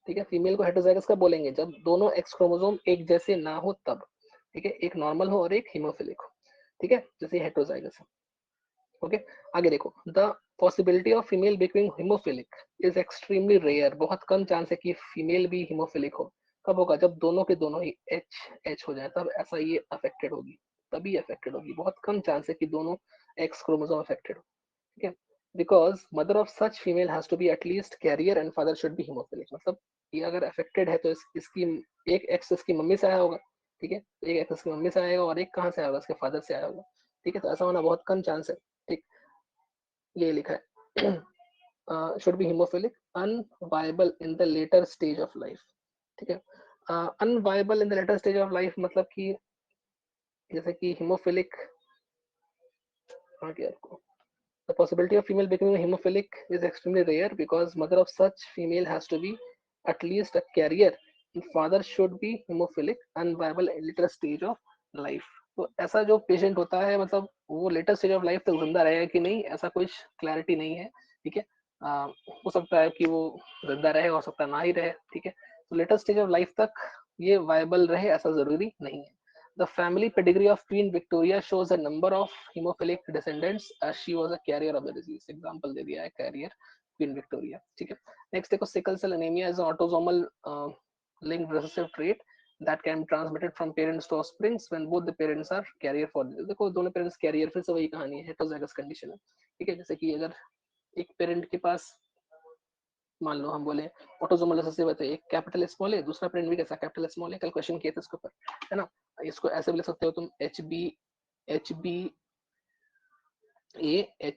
ठीक है। फीमेल को हेटेरोजाइगस कब बोलेंगे, जब दोनों एक्स क्रोमोसोम एक जैसे ना हो तब, ठीक है, एक नॉर्मल हो और एक हीमोफिलिक हो, ठीक है, जैसे हेटेरोजाइगस है, ओके। आगे देखो, the possibility of female becoming haemophilic is extremely rare, बहुत कम चांस है कि फीमेल भी हीमोफिलिक हो। कब होगा, जब दोनों के दोनों ही एच एच हो जाए, तब ऐसा ये अफेक्टेड होगी, तभी अफेक्टेड होगी, बहुत कम चांस है कि दोनों एक्स क्रोमोसोम अफेक्टेड हो, ठीक है। Because mother of such female has to be at least carrier and father should be haemophilic, मतलब ये अगर अफेक्टेड है तो इसकी एक एक्स इसकी मम्मी से आया होगा, ठीक है, एक एक्स इसकी मम्मी से आएगा और एक कहाँ से आया होगा, इसके फादर से आया होगा, ठीक है, तो ऐसा होना बहुत कम चांस है, ठीक। ये लिखा है should be haemophilic unviable in the later stage of life, ठीक है। Unviable in the later stage of life मतलब कि जैसे कि हीमोफिलिक, हाँ क्या आपको the possibility of female becoming a hemophilic is extremely rare because mother of such female has to be at least a carrier and father should be hemophilic and viable at later stage of life। तो ऐसा जो patient होता है मतलब वो letter stage of life तक जिंदा रहेगा कि नहीं ऐसा कुछ क्लैरिटी नहीं है, ठीक है। हो सकता है कि वो जिंदा रहे, हो सकता है ना ही रहे, ठीक है। तो लेटर स्टेज ऑफ लाइफ तक ये वायबल रहे ऐसा जरूरी नहीं है। The family pedigree of Queen Victoria shows a number of hemophilic descendants as she was a carrier of the disease। Example दे दिया है carrier Queen Victoria, ठीक है। Next देखो sickle cell anemia is an autosomal linked recessive trait that can be transmitted from parents to offspring when both the parents are carrier for this। देखो दोनों parents carrier, फिर से वही कहानी है, heterozygous condition है, ठीक है। जैसे कि अगर एक पेरेंट के पास मान लो हम बोले ऑटोजोमल रिसेसिव है तो एक कैपिटल स्मॉल है, दूसरा प्रिंट भी कैसा कैपिटल स्मॉल है, कल क्वेश्चन किए थे इसके ऊपर, है ना। इसको ऐसे भी लिख सकते हो तुम H B H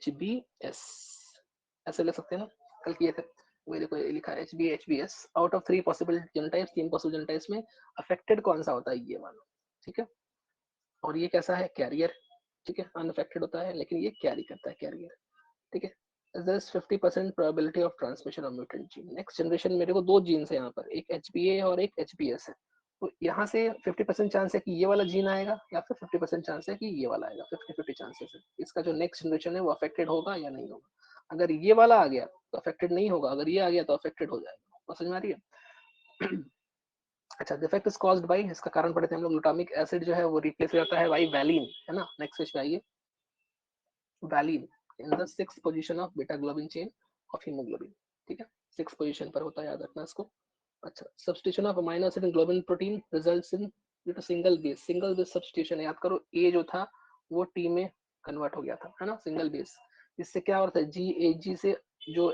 B S, ऐसे लिख सकते हैं ना, कल किए थे। वही देखो ये लिखा है H B S. Out of 3 possible genotypes, 3 possible genotypes में अफेक्टेड कौन सा होता है ये मानो, ठीक है। और ये कैसा है कैरियर, ठीक है, अनअफेक्टेड होता है लेकिन ये कैरी करता है कैरियर, ठीक है। there's 50% probability of transmission of mutant gene। Next generation मेरे को दो जीन्स है यहाँ पर, एक HBA और एक HBS है, तो यहाँ से 50% चांस है कि ये वाला जीन आएगा या फिर 50% चांस है कि ये वाला आएगा, 50-50 चांसेस है। इसका जो नेक्स्ट जनरेशन है वो अफेक्टेड होगा या नहीं होगा। अगर ये वाला आ गया तो अफेक्टेड नहीं होगा, अगर ये आ गया तो अफेक्टेड हो जाएगा। तो समझ में आ रही है अच्छा, डिफेक्ट इज कॉज्ड बाय, इसका कारण पढ़ते हैं हम लोग, ग्लूटामिक एसिड जो है वो रिप्लेस हो जाता है बाई वैलिन, है ना। नेक्स्ट पेज पे आइए, valine in the 6th position of beta globin chain of haemoglobin, ठीक है, 6th पोजीशन पर होता है, याद रखना इसको। अच्छा, substitution of amino acid in globin protein results in due to single base substitution. याद करो ए जो था वो टी में कन्वर्ट हो गया था, है ना, सिंगल बेस। इससे क्या होता है, जी से जो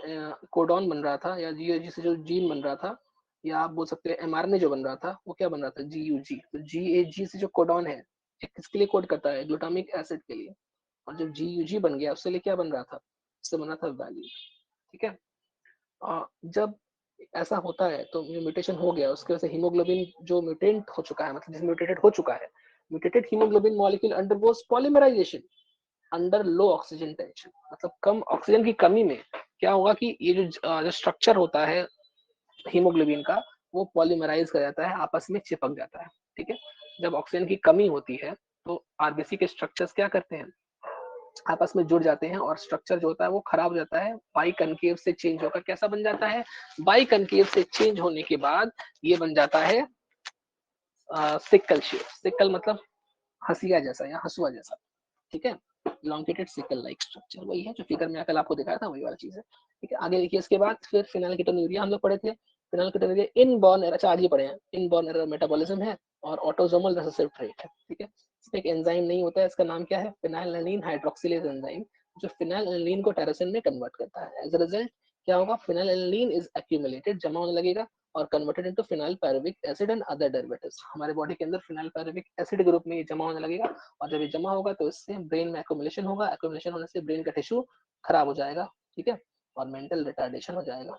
कोडॉन बन रहा था या जी से जो जीन बन रहा था, या आप बोल सकते हैं एमआरएनए जो बन रहा था वो क्या बन रहा था, जीयूजी। तो जी से जो कोडॉन है ये किसके लिए कोड करता है, ग्लूटामिक एसिड के लिए। और जब जी बन गया उससे लिए क्या बन रहा था, उससे बना था वैल्यू, ठीक है। जब ऐसा होता है तो म्यूटेशन हो गया, उसकी वजह से हीमोग्लोबिन जो म्यूटेंट हो चुका है, मतलब जिस म्यूटेटेड हो चुका है, mutated haemoglobin molecule undergoes polymerisation under low oxygen tension. मतलब कम ऑक्सीजन की कमी में क्या होगा कि ये जो स्ट्रक्चर होता है हीमोग्लोबिन का वो पॉलीमराइज कर जाता है, आपस में चिपक जाता है, ठीक है। जब ऑक्सीजन की कमी होती है तो आरबीसी के स्ट्रक्चर्स क्या करते हैं, आपस में जुड़ जाते हैं और स्ट्रक्चर जो होता है वो खराब हो जाता है, बाई कनकेव से चेंज होकर कैसा बन जाता है, बाई कनकेव से चेंज होने के बाद ये बन जाता है सिकल शेप। सिकल मतलब हंसिया जैसा या हंसुआ जैसा, ठीक है। लॉन्गिट्यूड सिकल लाइक स्ट्रक्चर वही है जो फिगर में कल आपको दिखाया था, वही वाला चीज है, ठीक है। आगे देखिए, इसके बाद फिर फिनाइलकेटोन्यूरिया हम लोग पढ़े थे। फिनाइलकेटोन्यूरिया इनबॉर्न एरर, अच्छा आज ही पढ़े हैं, इनबॉर्न एरर मेटाबॉलिज्म है और ऑटोसोमल रिसेसिव ट्रेट है, ठीक है। इसमें एक एंजाइम नहीं होता है, इसका नाम क्या है, फिनाइलएलानाइन हाइड्रोक्सिलेज एंजाइम, जो फिनाइलएलानाइन को टेरोसिन में कन्वर्ट करता है। एज अ रिजल्ट क्या होगा, फिनाइलएलानाइन इज एक्यूमुलेटेड, जमा होने लगेगा और converted into phenyl pyruvic acid and other derivatives. हमारे बॉडी के अंदर फिनाइल पायरुविक एसिड ग्रुप में ये जमा होने लगेगा और जब ये जमा होगा तो इससे ब्रेन में एक्यूमुलेशन होगा, एक्यूमुलेशन होने से ब्रेन का टिश्यू खराब हो जाएगा, ठीक है, और मेंटल रिटार्डेशन हो जाएगा,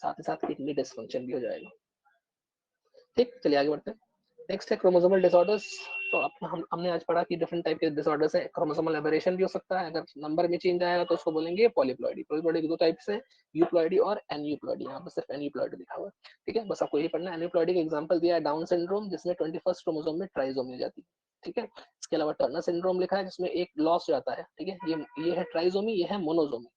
साथ ही साथ किडनी डिसफंक्शन भी हो जाएगा, ठीक। चलिए आगे बढ़ते हैं। नेक्स्ट है क्रोमोसोमल डिसऑर्डर्स। तो हमने आज पढ़ा कि डिफरेंट टाइप के डिसऑर्डर्स है। क्रोमोसोमल एबेरेशन भी हो सकता है, अगर नंबर में चेंज आएगा तो उसको बोलेंगे पॉलीप्लॉइडी। पॉलीप्लॉइडी के दो टाइप्स हैं, यूप्लॉइडी और एन्यूप्लॉइडी। यहाँ पर सिर्फ एन्यूप्लॉइडी लिखा हुआ है, ठीक है, बस आपको यही पढ़ना है। एन्यूप्लॉइडी का एग्जांपल दिया है डाउन सिंड्रोम, जिसमें 21st क्रोमोसोम में ट्राइसोमी हो जाती है, ठीक है। इसके अलावा टर्नर सिंड्रोम लिखा है जिसमें एक लॉस जाता है, ठीक है। ये है ट्राइसोमी, ये है मोनोसोमी,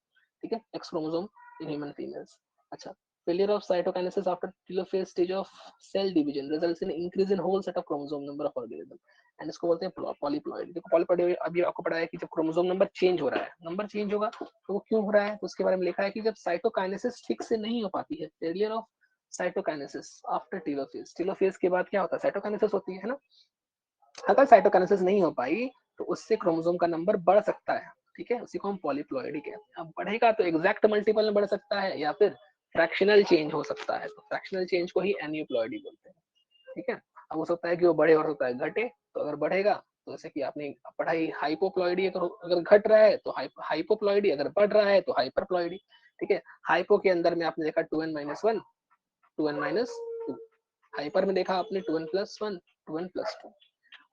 ठीक है, x chromosome in human females. अच्छा, failure of cytokinesis after telophase stage of cell division results in increase in whole set of chromosome number of organism and इसको बोलते हैं पॉलीप्लॉइड। देखो पॉलीप्लॉइड अभी आपको पढ़ा है कि जब क्रोमोसोम नंबर चेंज हो रहा है, नंबर चेंज होगा तो वो क्यों हो रहा है, तो उसके बारे में लिखा है कि जब साइटोकाइनेसिस ठीक से नहीं हो पाती है, failure of cytokinesis after telophase. Telophase के बाद क्या होता है, साइटोकाइनेसिस होती है ना। अगर साइटोकाइनेसिस नहीं हो पाई तो उससे क्रोमोसोम का नंबर बढ़ सकता है, ठीक है, उसी को हम पॉलीप्लॉइडी कहते हैं। अब बढ़ेगा तो एग्जैक्ट मल्टीपल में बढ़ सकता है या फिर फ्रैक्शनल चेंज हो सकता है, तो फ्रैक्शनल चेंज को ही एन्यूप्लॉइडी बोलते हैं, ठीक है। अब हो सकता है कि वो बढ़े और होता है घटे, तो अगर बढ़ेगा तो जैसे कि आपने पढ़ाई हाइपोप्लॉइडी, अगर घट रहा है तो हाइपोप्लॉइडी, अगर बढ़ रहा है तो हाइपरप्लॉइडी, ठीक है। हाइपो के अंदर में आपने देखा 2n-1 2n-2, हाइपर में देखा आपने 2n+1 2n+2।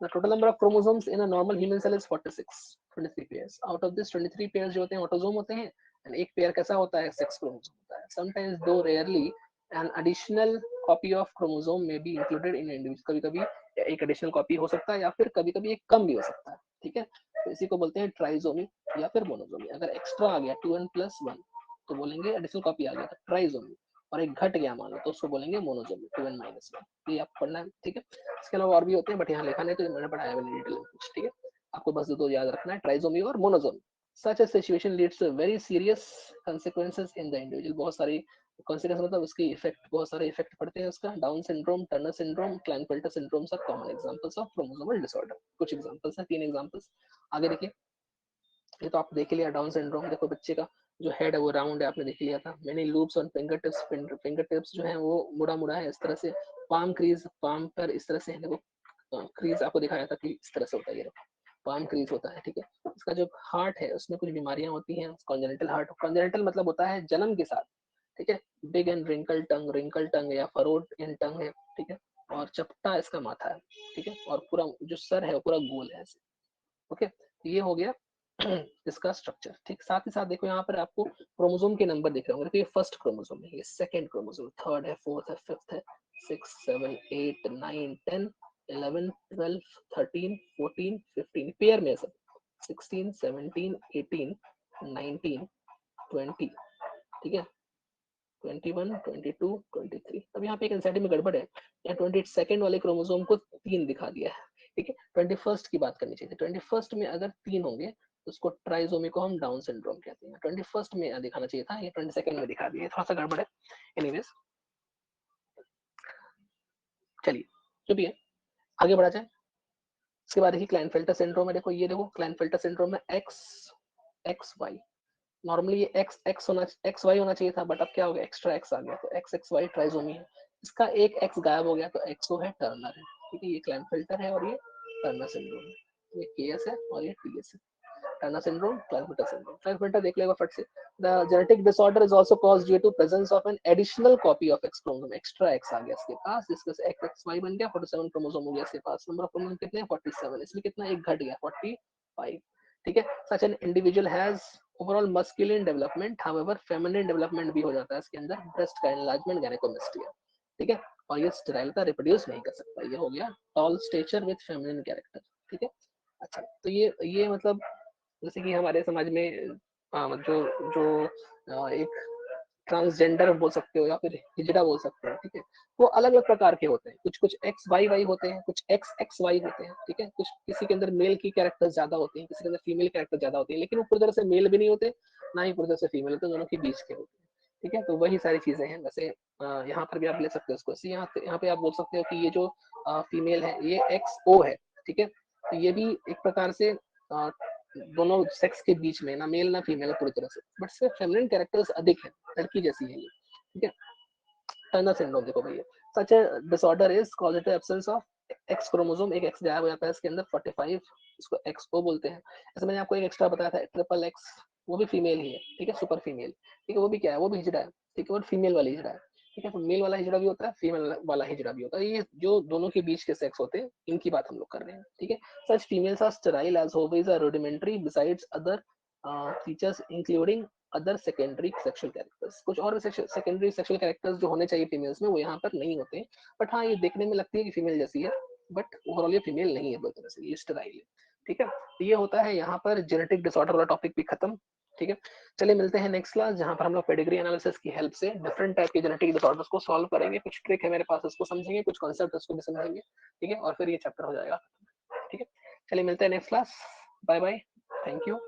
The total number of chromosomes in a normal human cell is 46, 23 pairs. Out of this 23 pairs जो होते हैं ऑटोसोम होते हैं, and एक पेयर कैसा होता है, सेक्स क्रोमोसोम होता है। Sometimes though rarely an additional copy of chromosome may be included in individual, कभी कभी एक एडिशनल कॉपी हो सकता है या फिर कभी कभी एक कम भी हो सकता है, ठीक है। तो इसी को बोलते हैं ट्राइजोमी या फिर मोनोजोमी। अगर एक्स्ट्रा आ गया 2n+1 तो बोलेंगे एडिशनल कॉपी आ गया तो ट्राइजोमी, और एक घट गया मान लो तो उसको बोलेंगे मोनोजोमी 2n-1। ये आपको पढ़ना है, ठीक है। इसके अलावा और भी होते हैं बट यहाँ लिखा नहीं तो मैंने पढ़ाया मैंने डिटेल में कुछ, ठीक है। आपको बस दो याद रखना है, ट्राइजोमी और monosomy. Such a situation leads to very serious consequences in the individual, बहुत सारी कॉन्सिक्वेंस मतलब उसकी इफेक्ट, बहुत सारे इफेक्ट पड़ते हैं उसका। Down syndrome, Turner syndrome, Klinefelter syndrome are common examples of chromosomal disorder. कुछ एग्जांपल्स हैं, 3 एग्जांपल्स आगे देखिए। ये तो आप देख लिया डाउन सिंड्रोम, देखो बच्चे का जो हेड है वो राउंड है, आपने देख लिया था। Many loops on finger tips, finger tips जो है वो मुड़ा मुड़ा है इस तरह से। पाम क्रीज, पाम पर इस तरह से है, देखो क्रीज आपको दिखाया था कि इस तरह से होता है, ये पाम क्रीज होता है, ठीक है। इसका जो हार्ट है उसमें कुछ बीमारियां होती हैं, कॉन्जेनिटल हार्ट, कॉन्जेनिटल मतलब होता है जन्म के साथ, ठीक है। बिग एंड रिंकल टंग या फरोड इन टंग है, ठीक है। और चपटा इसका माथा है, ठीक है, और पूरा जो सर है वो पूरा गोल है ऐसे, ओके। ये हो गया इसका स्ट्रक्चर, ठीक। साथ ही साथ देखो यहाँ पर आपको क्रोमोसोम के नंबर दिख रहे होंगे, देखो ये फर्स्ट क्रोमोसोम है, ये सेकंड क्रोमोसोम, थर्ड है, फोर्थ है, फिफ्थ है, 6 7 8 9 10 11 12 13 14 15 पेयर में है सब, 16 17 18 19 20, ठीक है, 21 22 23। अब यहाँ पे एक एनसीईआरटी में गड़बड़ है, यहाँ 22nd वाले क्रोमोसोम को 3 दिखा दिया है, ठीक है। 21st की बात करनी चाहिए, 21st में अगर 3 होंगे तो उसको ट्राइजोमी को हम डाउन सिंड्रोम कहते हैं। 21st में दिखाना चाहिए था, ये 22nd में दिखा दिया, थोड़ा सा गड़बड़ है। एनीवेज चलिए जो भी है आगे बढ़ा जाए। इसके बाद देखिए क्लाइनफेल्टर सिंड्रोम है, देखो ये देखो क्लाइनफेल्टर सिंड्रोम में एक्स एक्स वाई, नॉर्मली ये एक्स एक्स होना, एक्स वाई होना चाहिए था, बट अब क्या हो गया, एक्स्ट्रा एक्स आ गया, तो एक्स एक्स वाई ट्राइजोमी है। इसका एक एक्स गायब हो गया तो एक्सो है, टर्नर है, ठीक है। ये क्लाइनफेल्टर है और ये टर्नर सिंड्रोम है, ये केएस है और ये टीएस है। Turner syndrome, Klinefelter syndrome. Klinefelter देख लेगा फट से। The genetic disorder is also caused due to presence of an additional copy of X chromosome, extra X आ गया इसके पास, जिसके से एक्स एक्स वाई बन गया, 47 क्रोमोसोम हो गया इसके पास। नंबर ऑफ क्रोमोसोम कितने हैं, 47, इसमें कितना एक घट गया, 45, ठीक है। Such an individual has overall masculine development, however feminine development भी हो जाता है इसके अंदर, ब्रेस्ट का एनलार्जमेंट, गायनेकोमेस्टिया, ठीक है। और ये स्टेराइलता रिप्रोड्यूस नहीं कर सकता, ये हो गया tall stature with feminine character, ठीक है। अच्छा तो ये मतलब जैसे कि हमारे समाज में जो जो एक ट्रांसजेंडर बोल सकते हो या फिर हिजड़ा बोल सकते हो, ठीक है। वो अलग अलग प्रकार के होते हैं, कुछ कुछ एक्स वाई वाई होते हैं, कुछ एक्स एक्स वाई होते हैं, ठीक है। कुछ किसी के अंदर मेल की कैरेक्टर्स ज्यादा होती हैं, किसी के अंदर फीमेल कैरेक्टर ज्यादा होती है, लेकिन वो पूरी तरह से मेल भी नहीं होते, ना ही पूरी तरह से फीमेल होते, दोनों के बीच के होते हैं, ठीक है। तो वही सारी चीजें हैं। वैसे यहाँ पर भी आप ले सकते हो उसको, यहाँ पे आप बोल सकते हो कि ये जो फीमेल है ये एक्स ओ है, ठीक है। तो ये भी एक प्रकार से दोनों सेक्स के बीच में, ना मेल ना फीमेल पूरी तरह से, बट सिर्फ फेमिनिन कैरेक्टर्स अधिक है, लड़की जैसी है ये, ठीक है। टर्नर सिंड्रोम देखो भैया, such a disorder is caused to absence of X chromosome, एक एक्स गायब हो जाता है इसके अंदर, 45, इसको एक्स ओ बोलते हैं। ऐसे मैंने आपको एक एक्स्ट्रा बताया था ट्रिपल एक्स, वो भी फीमेल ही है, ठीक है, सुपर फीमेल, ठीक है। वो भी क्या है, वो भी हिजड़ा है, ठीक है, और फीमेल वाली हिजड़ा है, ठीक है। तो मेल वाला हिजड़ा भी होता है, फीमेल वाला हिजड़ा भी होता है, ये जो दोनों के बीच के सेक्स होते हैं इनकी बात हम लोग कर रहे हैं, ठीक है। Such females are sterile as ovaries are rudimentary besides other features including other secondary sexual characters, कुछ और सेकेंडरी सेक्सुअल कैरेक्टर्स जो होने चाहिए फीमेल्स में वो यहाँ पर नहीं होते, बट हाँ ये देखने में लगती है कि फीमेल जैसी है, बट ओवरऑल ये फीमेल नहीं है, तरह से ये स्टेराइल है, ठीक है। तो ये होता है यहाँ पर जेनेटिक डिसऑर्डर वाला टॉपिक भी खत्म, ठीक है। चलिए मिलते हैं नेक्स्ट क्लास, जहाँ पर हम लोग पेडिग्री एनालिसिस की हेल्प से डिफरेंट टाइप के जेनेटिक डिसऑर्डर्स को सॉल्व करेंगे, कुछ ट्रिक है मेरे पास उसको समझेंगे, कुछ कॉन्सेप्ट उसको भी समझेंगे, ठीक है, और फिर ये चैप्टर हो जाएगा, ठीक है। चलिए मिलते हैं next class, bye bye, thank you.